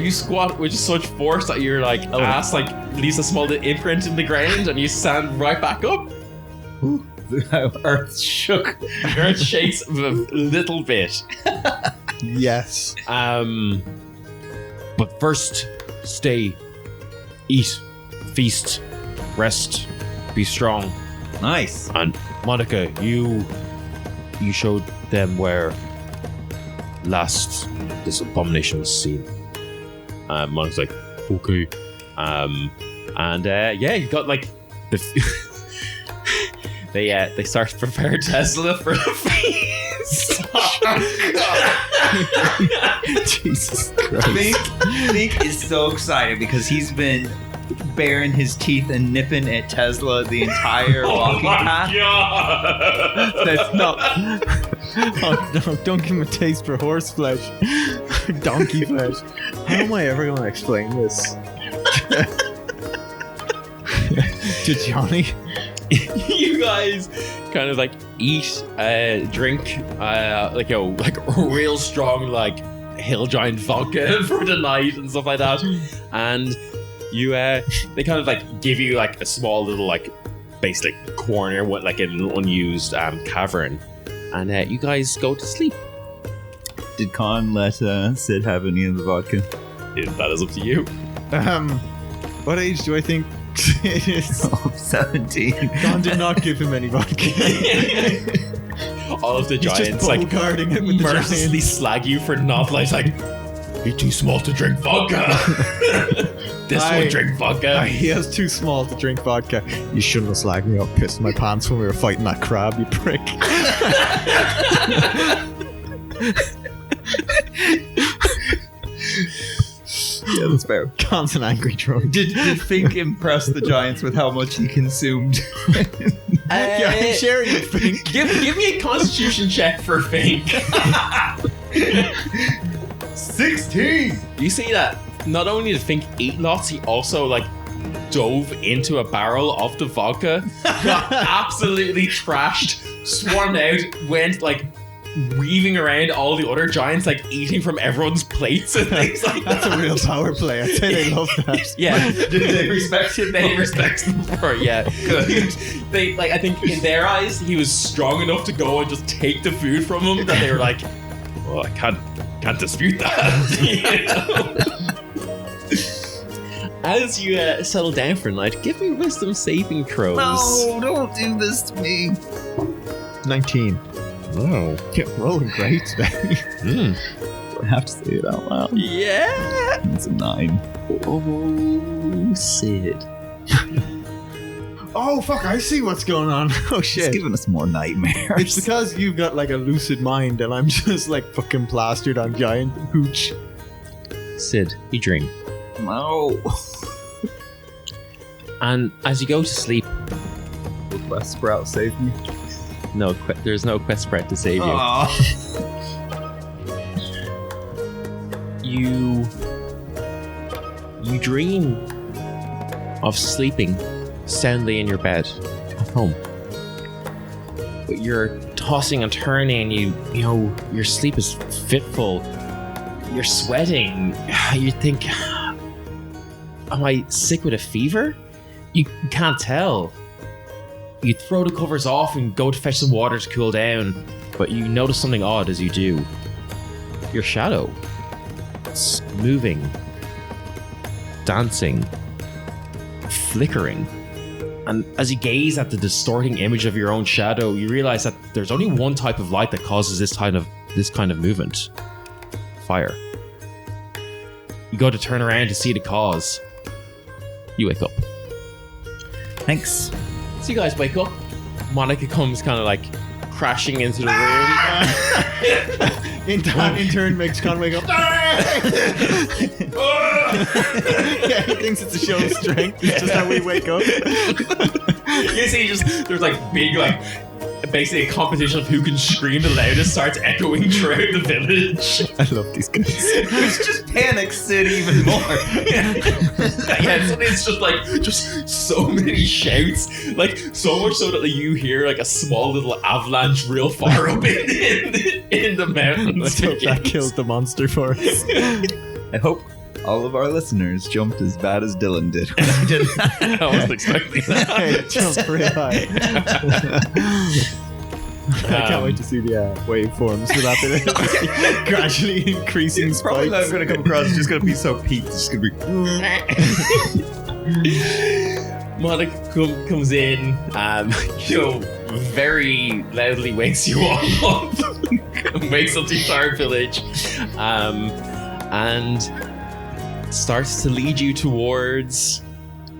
Speaker 1: You squat with such force that your like ass like leaves a small imprint in the ground and you stand right back up.
Speaker 3: Earth shook.
Speaker 1: Earth shakes a little bit.
Speaker 5: Yes.
Speaker 1: But first, stay, eat, feast, rest, be strong.
Speaker 3: Nice.
Speaker 1: And Monica, you showed them where last this abomination was seen. Monica's like, okay. You got like the. They start to prepare Tesla for the feast.
Speaker 5: Jesus Christ.
Speaker 3: Fink is so excited because he's been baring his teeth and nipping at Tesla the entire walking path.
Speaker 5: That's not. Oh, no, don't give him a taste for horse flesh. Donkey flesh. How am I ever going to explain this to Johnny?
Speaker 1: You guys kind of like eat, drink, like a real strong like hill giant vodka for the night and stuff like that, and you they kind of like give you like a small little like basically corner with like an unused cavern, and you guys go to sleep.
Speaker 3: Did Conn let Sid have any of the vodka?
Speaker 1: That is up to you.
Speaker 5: What age do I think it is?
Speaker 3: Oh, 17.
Speaker 5: Conn did not give him any vodka.
Speaker 1: All of the
Speaker 5: He's
Speaker 1: giants
Speaker 5: just
Speaker 1: like
Speaker 5: guarding it with the
Speaker 1: mercilessly
Speaker 5: giants.
Speaker 1: slag you for not like you're too small to drink vodka. This one drink vodka.
Speaker 5: He has too small to drink vodka. You shouldn't have slagged me up, pissed my pants when we were fighting that crab, you prick.
Speaker 3: Yeah, that's fair.
Speaker 5: Conn's an angry drunk.
Speaker 3: Did Fink impress the giants with how much he consumed?
Speaker 5: Yeah, I'm sharing it, Fink.
Speaker 1: Give me a constitution check for Fink.
Speaker 3: 16!
Speaker 1: You see that not only did Fink eat lots, he also like dove into a barrel of the vodka, got absolutely trashed, swarmed out, went like weaving around all the other giants, like eating from everyone's plates and things like that.
Speaker 5: That's a real power play. I'd say they love that.
Speaker 1: Yeah, they respect him. They respect him for it. Yeah, good. They like. I think in their eyes, he was strong enough to go and just take the food from him. That they were like, "Oh, I can't dispute that." You know? As you settle down for a night, give me wisdom saving throws.
Speaker 3: No, don't do this to me.
Speaker 5: 19.
Speaker 1: Oh.
Speaker 5: Yeah, rolling great today.
Speaker 3: I have to say it out loud.
Speaker 1: Yeah.
Speaker 3: It's a 9.
Speaker 1: Oh, Sid.
Speaker 5: Oh, fuck, I see what's going on. Oh,
Speaker 3: It's
Speaker 5: shit.
Speaker 3: giving us more nightmares.
Speaker 5: It's because you've got like a lucid mind and I'm just like fucking plastered on giant hooch.
Speaker 1: Sid, you dream.
Speaker 3: No.
Speaker 1: And as you go to sleep,
Speaker 3: Will Quest Sprout save me?
Speaker 1: there's no quest spread to save you.
Speaker 3: Aw.
Speaker 1: You dream of sleeping soundly in your bed at home. But you're tossing and turning, you know, your sleep is fitful. You're sweating. You think, am I sick with a fever? You can't tell. You throw the covers off and go to fetch some water to cool down, but you notice something odd as you do. Your shadow. It's moving, dancing, flickering. And as you gaze at the distorting image of your own shadow, you realize that there's only one type of light that causes this kind of movement. Fire. You go to turn around to see the cause. You wake up.
Speaker 3: Thanks.
Speaker 1: So you guys wake up. Monica comes kind of like crashing into the room.
Speaker 5: Intern makes Conn wake up. Yeah, he thinks it's a show of strength. It's just how we wake up.
Speaker 1: You see, there's like big like basically a competition of who can scream the loudest starts echoing throughout the village.
Speaker 5: I love these guys.
Speaker 3: Which just panics Sid even more.
Speaker 1: Yeah, so it's just so many shouts, like so much so that you hear like a small little avalanche real far up in the mountains.
Speaker 5: Let's hope that kills the monster for us.
Speaker 3: I hope all of our listeners jumped as bad as Dylan did when I did that.
Speaker 1: I wasn't expecting that.
Speaker 5: It jumped pretty high. I can't wait to see the waveforms for that bit. Gradually increasing
Speaker 3: It's probably not
Speaker 5: spikes.
Speaker 3: going to come across. It's just going to be so peaked. It's just going to be.
Speaker 1: Monica comes in, very loudly wakes you all up, wakes up the entire village, and starts to lead you towards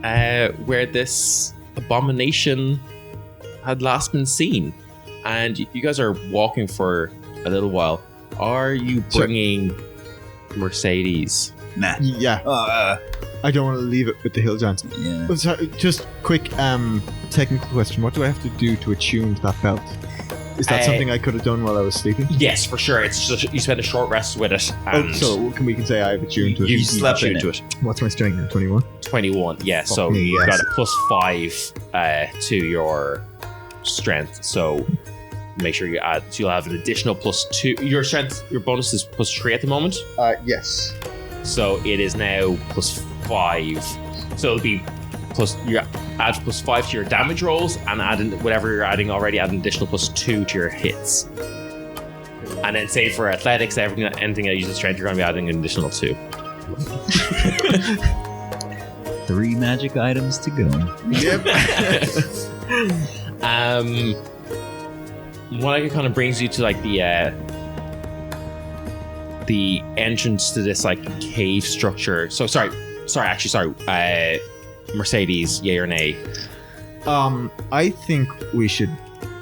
Speaker 1: where this abomination had last been seen. And you guys are walking for a little while. Are you bringing Mercedes?
Speaker 4: Nah.
Speaker 5: Yeah, I don't want to leave it with the hill giants.
Speaker 4: Yeah.
Speaker 5: Oh, sorry, just quick technical question. What do I have to do to attune to that belt? Is that something I could have done while I was sleeping?
Speaker 1: Yes, for sure. It's just you spend a short rest with it. And
Speaker 5: So we can say I have attuned to it.
Speaker 1: you
Speaker 4: slept in
Speaker 1: attuned
Speaker 4: it.
Speaker 1: to it.
Speaker 5: What's my strength now? 21?
Speaker 1: 21. Yeah, so
Speaker 5: me,
Speaker 1: you've
Speaker 5: yes.
Speaker 1: got a +5 to your strength. So make sure you add. So you'll have an additional +2. Your strength, your bonus is +3 at the moment.
Speaker 5: Yes.
Speaker 1: So it is now +5. So it'll be you add +5 to your damage rolls, and add in whatever you're adding already, add an additional +2 to your hits. And then say for athletics, anything that uses strength, you're going to be adding an additional 2.
Speaker 4: 3 magic items to go.
Speaker 5: Yep.
Speaker 1: What kind of brings you to like the entrance to this like cave structure. So sorry. Mercedes, yay or nay?
Speaker 5: I think we should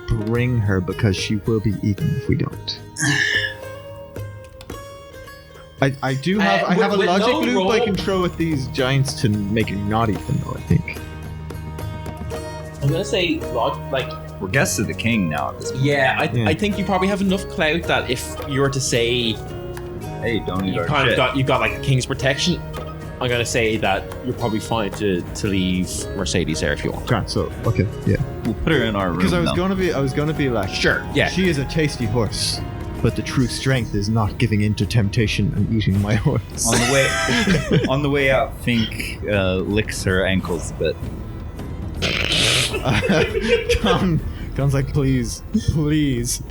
Speaker 5: bring her because she will be eaten if we don't. I do have I have a
Speaker 1: with
Speaker 5: logic
Speaker 1: no
Speaker 5: loop
Speaker 1: roll-
Speaker 5: I can throw at these giants to make it not eat them though, I think.
Speaker 1: I'm gonna say like
Speaker 4: We're guests of the king now at this point.
Speaker 1: yeah.
Speaker 5: Yeah.
Speaker 1: I think you probably have enough clout that if you were to say
Speaker 4: Hey, don't eat
Speaker 1: you
Speaker 4: our
Speaker 1: kind
Speaker 4: shit.
Speaker 1: of you've got like the king's protection, I'm gonna say that you're probably fine to leave Mercedes there if you want.
Speaker 5: Grant, so okay, yeah.
Speaker 4: We'll put her in our room.
Speaker 5: Because I was
Speaker 4: now.
Speaker 5: gonna be like,
Speaker 1: Sure, yeah.
Speaker 5: she is a tasty horse, but the true strength is not giving in to temptation and eating my horse.
Speaker 4: On the way out, Fink licks her ankles a bit.
Speaker 5: Conn's like, please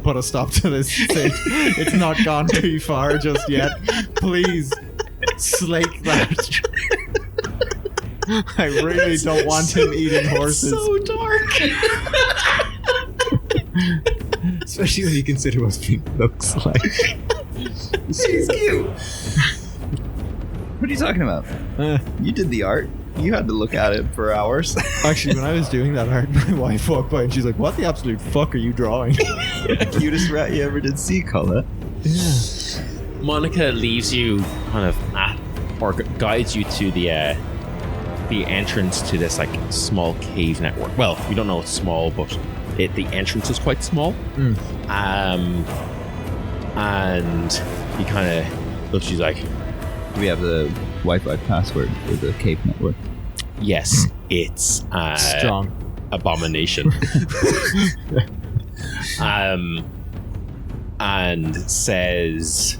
Speaker 5: put a stop to this. It's not gone too far just yet. Please slake that. I really don't want him eating horses.
Speaker 1: So dark.
Speaker 5: Especially when you consider what Fink looks like.
Speaker 4: She's cute. What are you talking about? You did the art. You had to look at it for hours.
Speaker 5: Actually, when I was doing that art, my wife walked by and she's like, what the absolute fuck are you drawing?
Speaker 4: Cutest rat you ever did see, Colin.
Speaker 5: Yeah.
Speaker 1: Monica leaves you kind of at, or guides you to the entrance to this like small cave network. Well, we don't know it's small, but the entrance is quite small. And he kind of looks. She's like,
Speaker 4: Do we have the Wi-Fi password for the cave network?
Speaker 1: "Yes, it's
Speaker 5: Strong.
Speaker 1: Abomination." And says,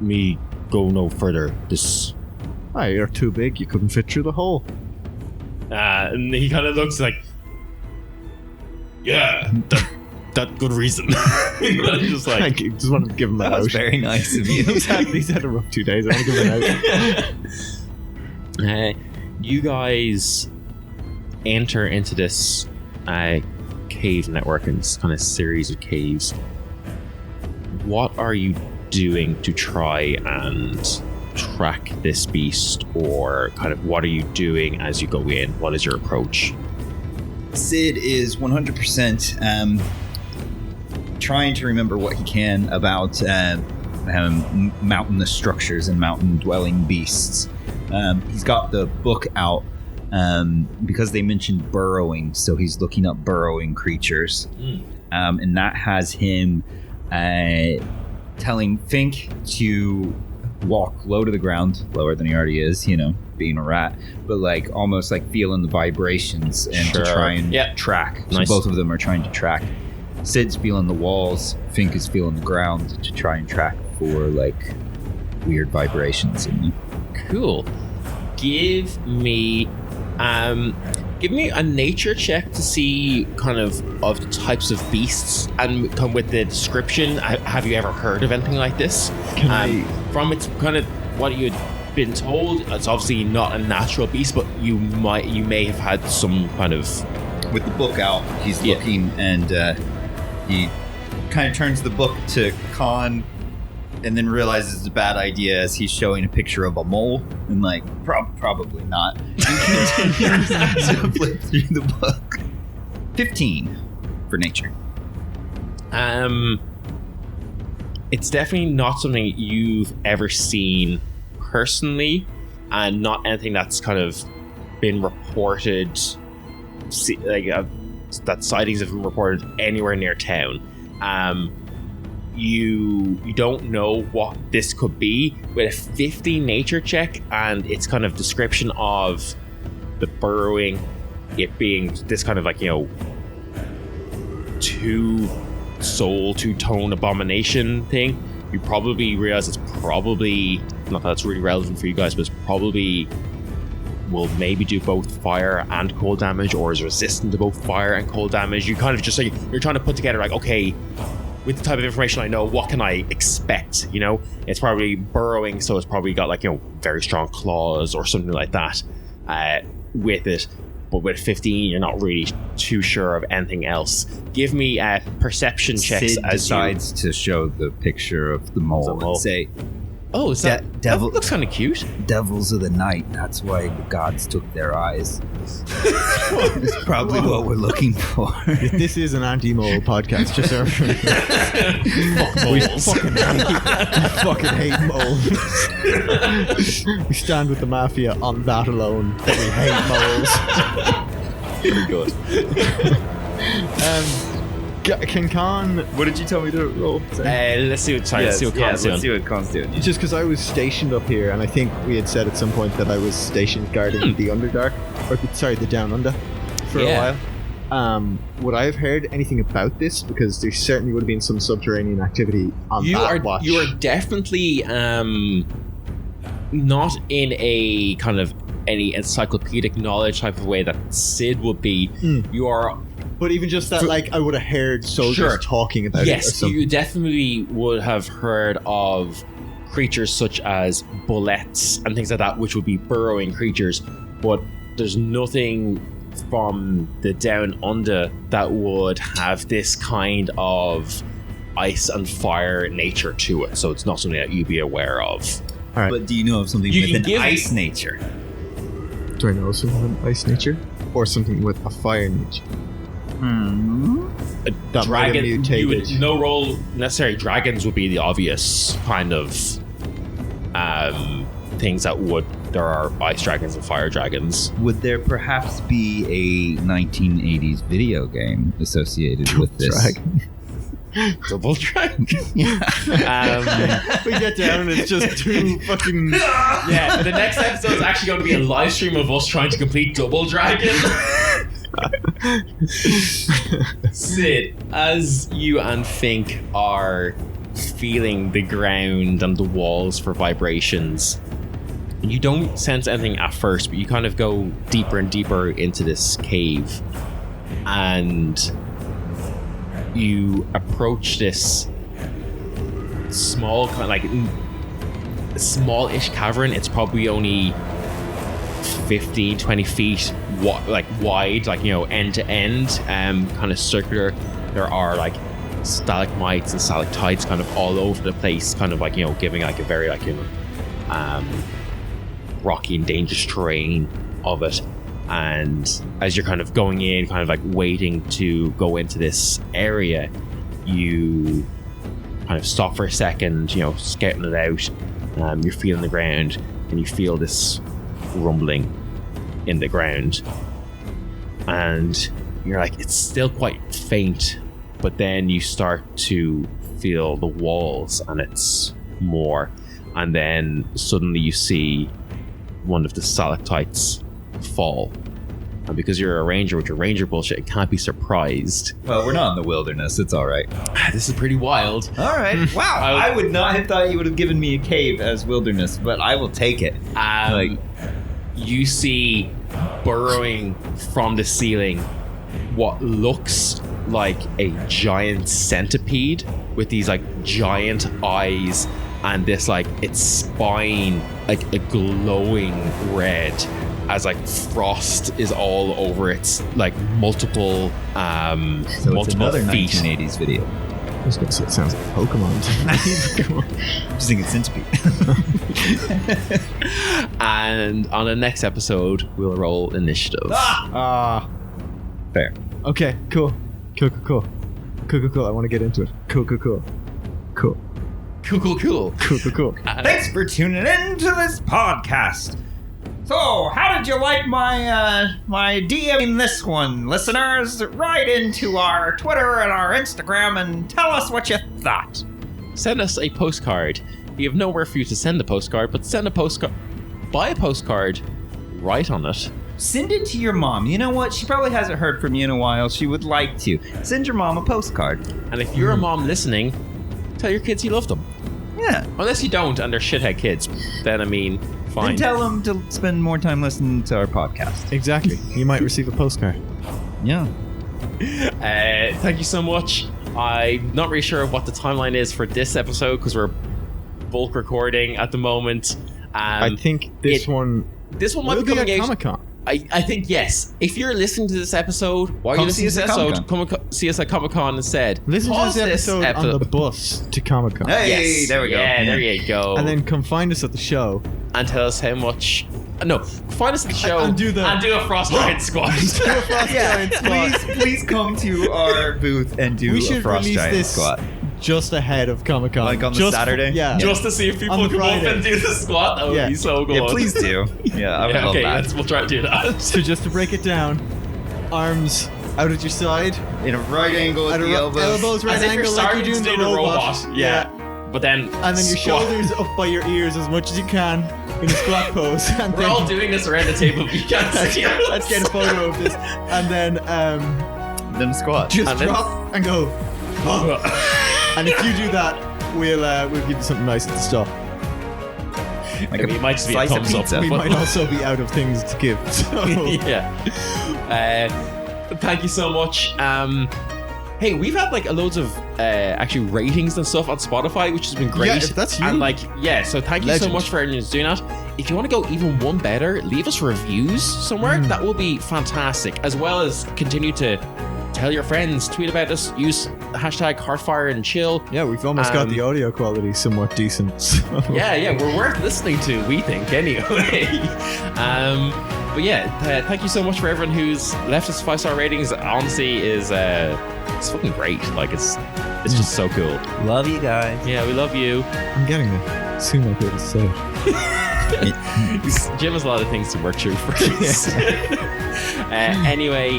Speaker 1: "Me go no further. This."
Speaker 5: Oh, you're too big. You couldn't fit through the hole.
Speaker 1: And he kind of looks like, "Yeah, that good reason." Just
Speaker 5: I
Speaker 1: like,
Speaker 5: just wanted to give him
Speaker 4: That
Speaker 5: an
Speaker 4: was
Speaker 5: out.
Speaker 4: very nice of you.
Speaker 5: he's had a rough 2 days. I want to give him an out.
Speaker 1: you guys enter into this cave network and this kind of series of caves. What are you doing to try and track this beast, or kind of what are you doing as you go in? What is your approach?
Speaker 4: Sid is 100% trying to remember what he can about mountainous structures and mountain-dwelling beasts. He's got the book out because they mentioned burrowing, so he's looking up burrowing creatures. And that has him telling Fink to walk low to the ground, lower than he already is, being a rat, but like almost like feeling the vibrations and to
Speaker 1: Sure.
Speaker 4: try and
Speaker 1: Yeah.
Speaker 4: track. So
Speaker 1: Nice.
Speaker 4: both of them are trying to track. Sid's feeling the walls, Fink is feeling the ground to try and track for like weird vibrations in them.
Speaker 1: Cool. Give me a nature check to see kind of the types of beasts and come with the description. Have you ever heard of anything like this? From its kind of what you had been told, it's obviously not a natural beast, but you may have had some kind of.
Speaker 4: With the book out, he's
Speaker 1: Yeah.
Speaker 4: looking and he kind of turns the book to Conn and then realizes it's a bad idea as he's showing a picture of a mole and like probably not, and continues to flip through the book. 15 for nature.
Speaker 1: it's definitely not something you've ever seen personally, and not anything that's kind of been reported, that sightings have been reported anywhere near town. You don't know what this could be. With a 50 nature check and its kind of description of the burrowing, it being this kind of like, two-tone abomination thing, you probably realize it's probably, not that it's really relevant for you guys, but it's probably will maybe do both fire and cold damage, or is resistant to both fire and cold damage. You kind of just you're trying to put together like, okay, with the type of information I know, what can I expect? It's probably burrowing, so it's probably got like, very strong claws or something like that with it. But with 15, you're not really too sure of anything else. Give me perception checks.
Speaker 3: Sid
Speaker 1: as
Speaker 3: decides to show the picture of the mole and say,
Speaker 1: "Oh, is that
Speaker 3: devil?
Speaker 1: That looks kind of cute."
Speaker 3: Devils of the night. That's why the gods took their eyes. It's probably what we're looking for.
Speaker 5: This is an anti-mole podcast, just so
Speaker 1: Fuck moles.
Speaker 5: fucking hate moles. We stand with the mafia on that alone, that we hate moles.
Speaker 1: Good.
Speaker 5: Can Conn...
Speaker 3: What did you tell me to roll?
Speaker 1: Let's see what Conn's doing.
Speaker 3: Let's see what Conn's doing.
Speaker 5: Just because I was stationed up here, and I think we had said at some point that I was stationed guarding the Underdark, the Down Under, for a while. Would I have heard anything about this? Because there certainly would have been some subterranean activity on that watch.
Speaker 1: You are definitely not in a kind of any encyclopedic knowledge type of way that Sid would be. You are...
Speaker 5: But even just that, I would have heard soldiers talking about it or
Speaker 1: Yes,
Speaker 5: something.
Speaker 1: you definitely would have heard of creatures such as bullets and things like that, which would be burrowing creatures, but there's nothing from the Down Under that would have this kind of ice and fire nature to it, so it's not something that you'd be aware of.
Speaker 5: All right.
Speaker 3: But do you know of something with an ice nature?
Speaker 5: Do I know something with ice nature? Or something with a fire nature? That might have mutated.
Speaker 1: No role necessary. Dragons would be the obvious kind of things that would. There are ice dragons and fire dragons.
Speaker 3: Would there perhaps be a 1980s video game associated with this?
Speaker 5: Dragon.
Speaker 1: Double dragon.
Speaker 5: We get down and it's just two fucking...
Speaker 1: Yeah, the next episode is actually going to be a live stream of us trying to complete Double Dragon. Sid, as you and Fink are feeling the ground and the walls for vibrations, you don't sense anything at first, but you kind of go deeper and deeper into this cave, and you approach this small, kind of like smallish cavern. It's probably only 15, 20 feet wide, end to end, kind of circular. There are like stalagmites and stalactites kind of all over the place, kind of giving like a very rocky and dangerous terrain of it. And as you're kind of going in, kind of like waiting to go into this area, you kind of stop for a second, scouting it out. You're feeling the ground, and you feel this rumbling in the ground, and you're like, it's still quite faint, but then you start to feel the walls, and it's more, and then suddenly you see one of the stalactites fall. And because you're a ranger with your ranger bullshit, it can't be surprised.
Speaker 3: Well, we're not in the wilderness. It's all right.
Speaker 1: This is pretty wild.
Speaker 3: All right. Wow. I would not have thought you would have given me a cave as wilderness, but I will take it.
Speaker 1: You see burrowing from the ceiling what looks like a giant centipede with these giant eyes and this its spine a glowing red as frost is all over its multiple
Speaker 3: So it's
Speaker 1: multiple
Speaker 3: another
Speaker 1: feet.
Speaker 3: 1980s video.
Speaker 5: I was going to say, it sounds like Pokemon to me. Come on.
Speaker 3: I'm just thinking centipede.
Speaker 1: And on the next episode we'll roll initiative.
Speaker 3: Fair.
Speaker 5: Okay, cool. Cool. I want to get into it. Cool.
Speaker 1: Cool.
Speaker 5: Cool.
Speaker 3: Thanks for tuning in to this podcast. So, how did you like my DMing this one? Listeners, write into our Twitter and our Instagram and tell us what you thought.
Speaker 1: Send us a postcard. We have nowhere for you to send a postcard, but send a postcard. Buy a postcard. Write on it.
Speaker 3: Send it to your mom. You know what? She probably hasn't heard from you in a while. She would like to. Send your mom a postcard.
Speaker 1: And if you're a mom listening, tell your kids you love them.
Speaker 3: Yeah.
Speaker 1: Unless you don't and they're shithead kids. Then, I mean, fine.
Speaker 3: Then tell them to spend more time listening to our podcast.
Speaker 5: Exactly. You might receive a postcard.
Speaker 3: Yeah.
Speaker 1: Thank you so much. I'm not really sure what the timeline is for this episode because we're bulk recording at the moment.
Speaker 5: I think this one
Speaker 1: might
Speaker 5: will
Speaker 1: be
Speaker 5: be
Speaker 1: coming
Speaker 5: at
Speaker 1: out.
Speaker 5: Comic-Con.
Speaker 1: I think yes. If you're listening to this episode, while you're listening to this episode, see us at Comic-Con instead.
Speaker 5: Listen to
Speaker 1: Pause
Speaker 5: this episode on the bus to Comic-Con.
Speaker 3: Hey,
Speaker 1: Yes.
Speaker 3: there we go.
Speaker 1: Yeah, there you go.
Speaker 5: And then come find us at the show.
Speaker 1: and tell us how much. No, find us at the show
Speaker 5: And do
Speaker 1: a Frost Giant squad.
Speaker 3: Yeah, please come to our booth and do
Speaker 5: We
Speaker 3: a
Speaker 5: should
Speaker 3: Frost
Speaker 5: release
Speaker 3: Giant
Speaker 5: this
Speaker 3: squat.
Speaker 5: just ahead of Comic-Con.
Speaker 3: Like on the Saturday?
Speaker 5: Yeah.
Speaker 1: Just to see if people
Speaker 5: On the
Speaker 1: come up
Speaker 5: Friday.
Speaker 1: and do the squat. That would
Speaker 5: Yeah.
Speaker 1: be so good.
Speaker 3: Yeah, please do. Yeah, I would love
Speaker 1: okay,
Speaker 3: that.
Speaker 1: we'll try to do that.
Speaker 5: So just to break it down, arms out at your side,
Speaker 3: In a right angle
Speaker 5: at
Speaker 3: at the elbows.
Speaker 5: elbows right
Speaker 1: As if you're
Speaker 5: angle like
Speaker 1: starting
Speaker 5: you're
Speaker 1: to
Speaker 5: doing
Speaker 1: do
Speaker 5: the robot.
Speaker 1: Yeah. But then
Speaker 5: And then your
Speaker 1: squat.
Speaker 5: shoulders up by your ears as much as you can in a squat pose. And
Speaker 1: We're
Speaker 5: then,
Speaker 1: all doing this around the table, but you can't see us.
Speaker 5: let's get a photo of this. And then
Speaker 3: Then a squat.
Speaker 5: just
Speaker 1: And then-
Speaker 5: drop and go. And if you do that, we'll give you something nice at the stop.
Speaker 3: Like
Speaker 1: Maybe it might just be a
Speaker 3: slice of
Speaker 1: thumbs up.
Speaker 3: pizza.
Speaker 5: We
Speaker 1: But-
Speaker 5: might also be out of things to give. So
Speaker 1: yeah. Thank you so much. Hey, we've had like loads of actually ratings and stuff on Spotify, which has been great.
Speaker 5: Yeah, if that's you.
Speaker 1: And like, yeah, so thank you so
Speaker 5: Legend.
Speaker 1: much for everyone who's doing that. If you want to go even one better, leave us reviews somewhere. That will be fantastic. As well as continue to tell your friends, tweet about us, use the hashtag Heartfire and Chill.
Speaker 5: yeah, we've almost got the audio quality somewhat decent. So.
Speaker 1: Yeah, we're worth listening to, we think, anyway. But yeah, thank you so much for everyone who's left us 5-star ratings. Honestly, is it's fucking great. Like it's just so cool.
Speaker 3: Love you guys.
Speaker 1: Yeah, we love you.
Speaker 5: I'm getting there. Soon I'll be able to say it.
Speaker 1: Jim has a lot of things to work through first. Anyway,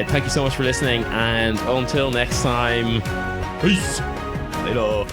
Speaker 1: thank you so much for listening, and until next time, peace. Later.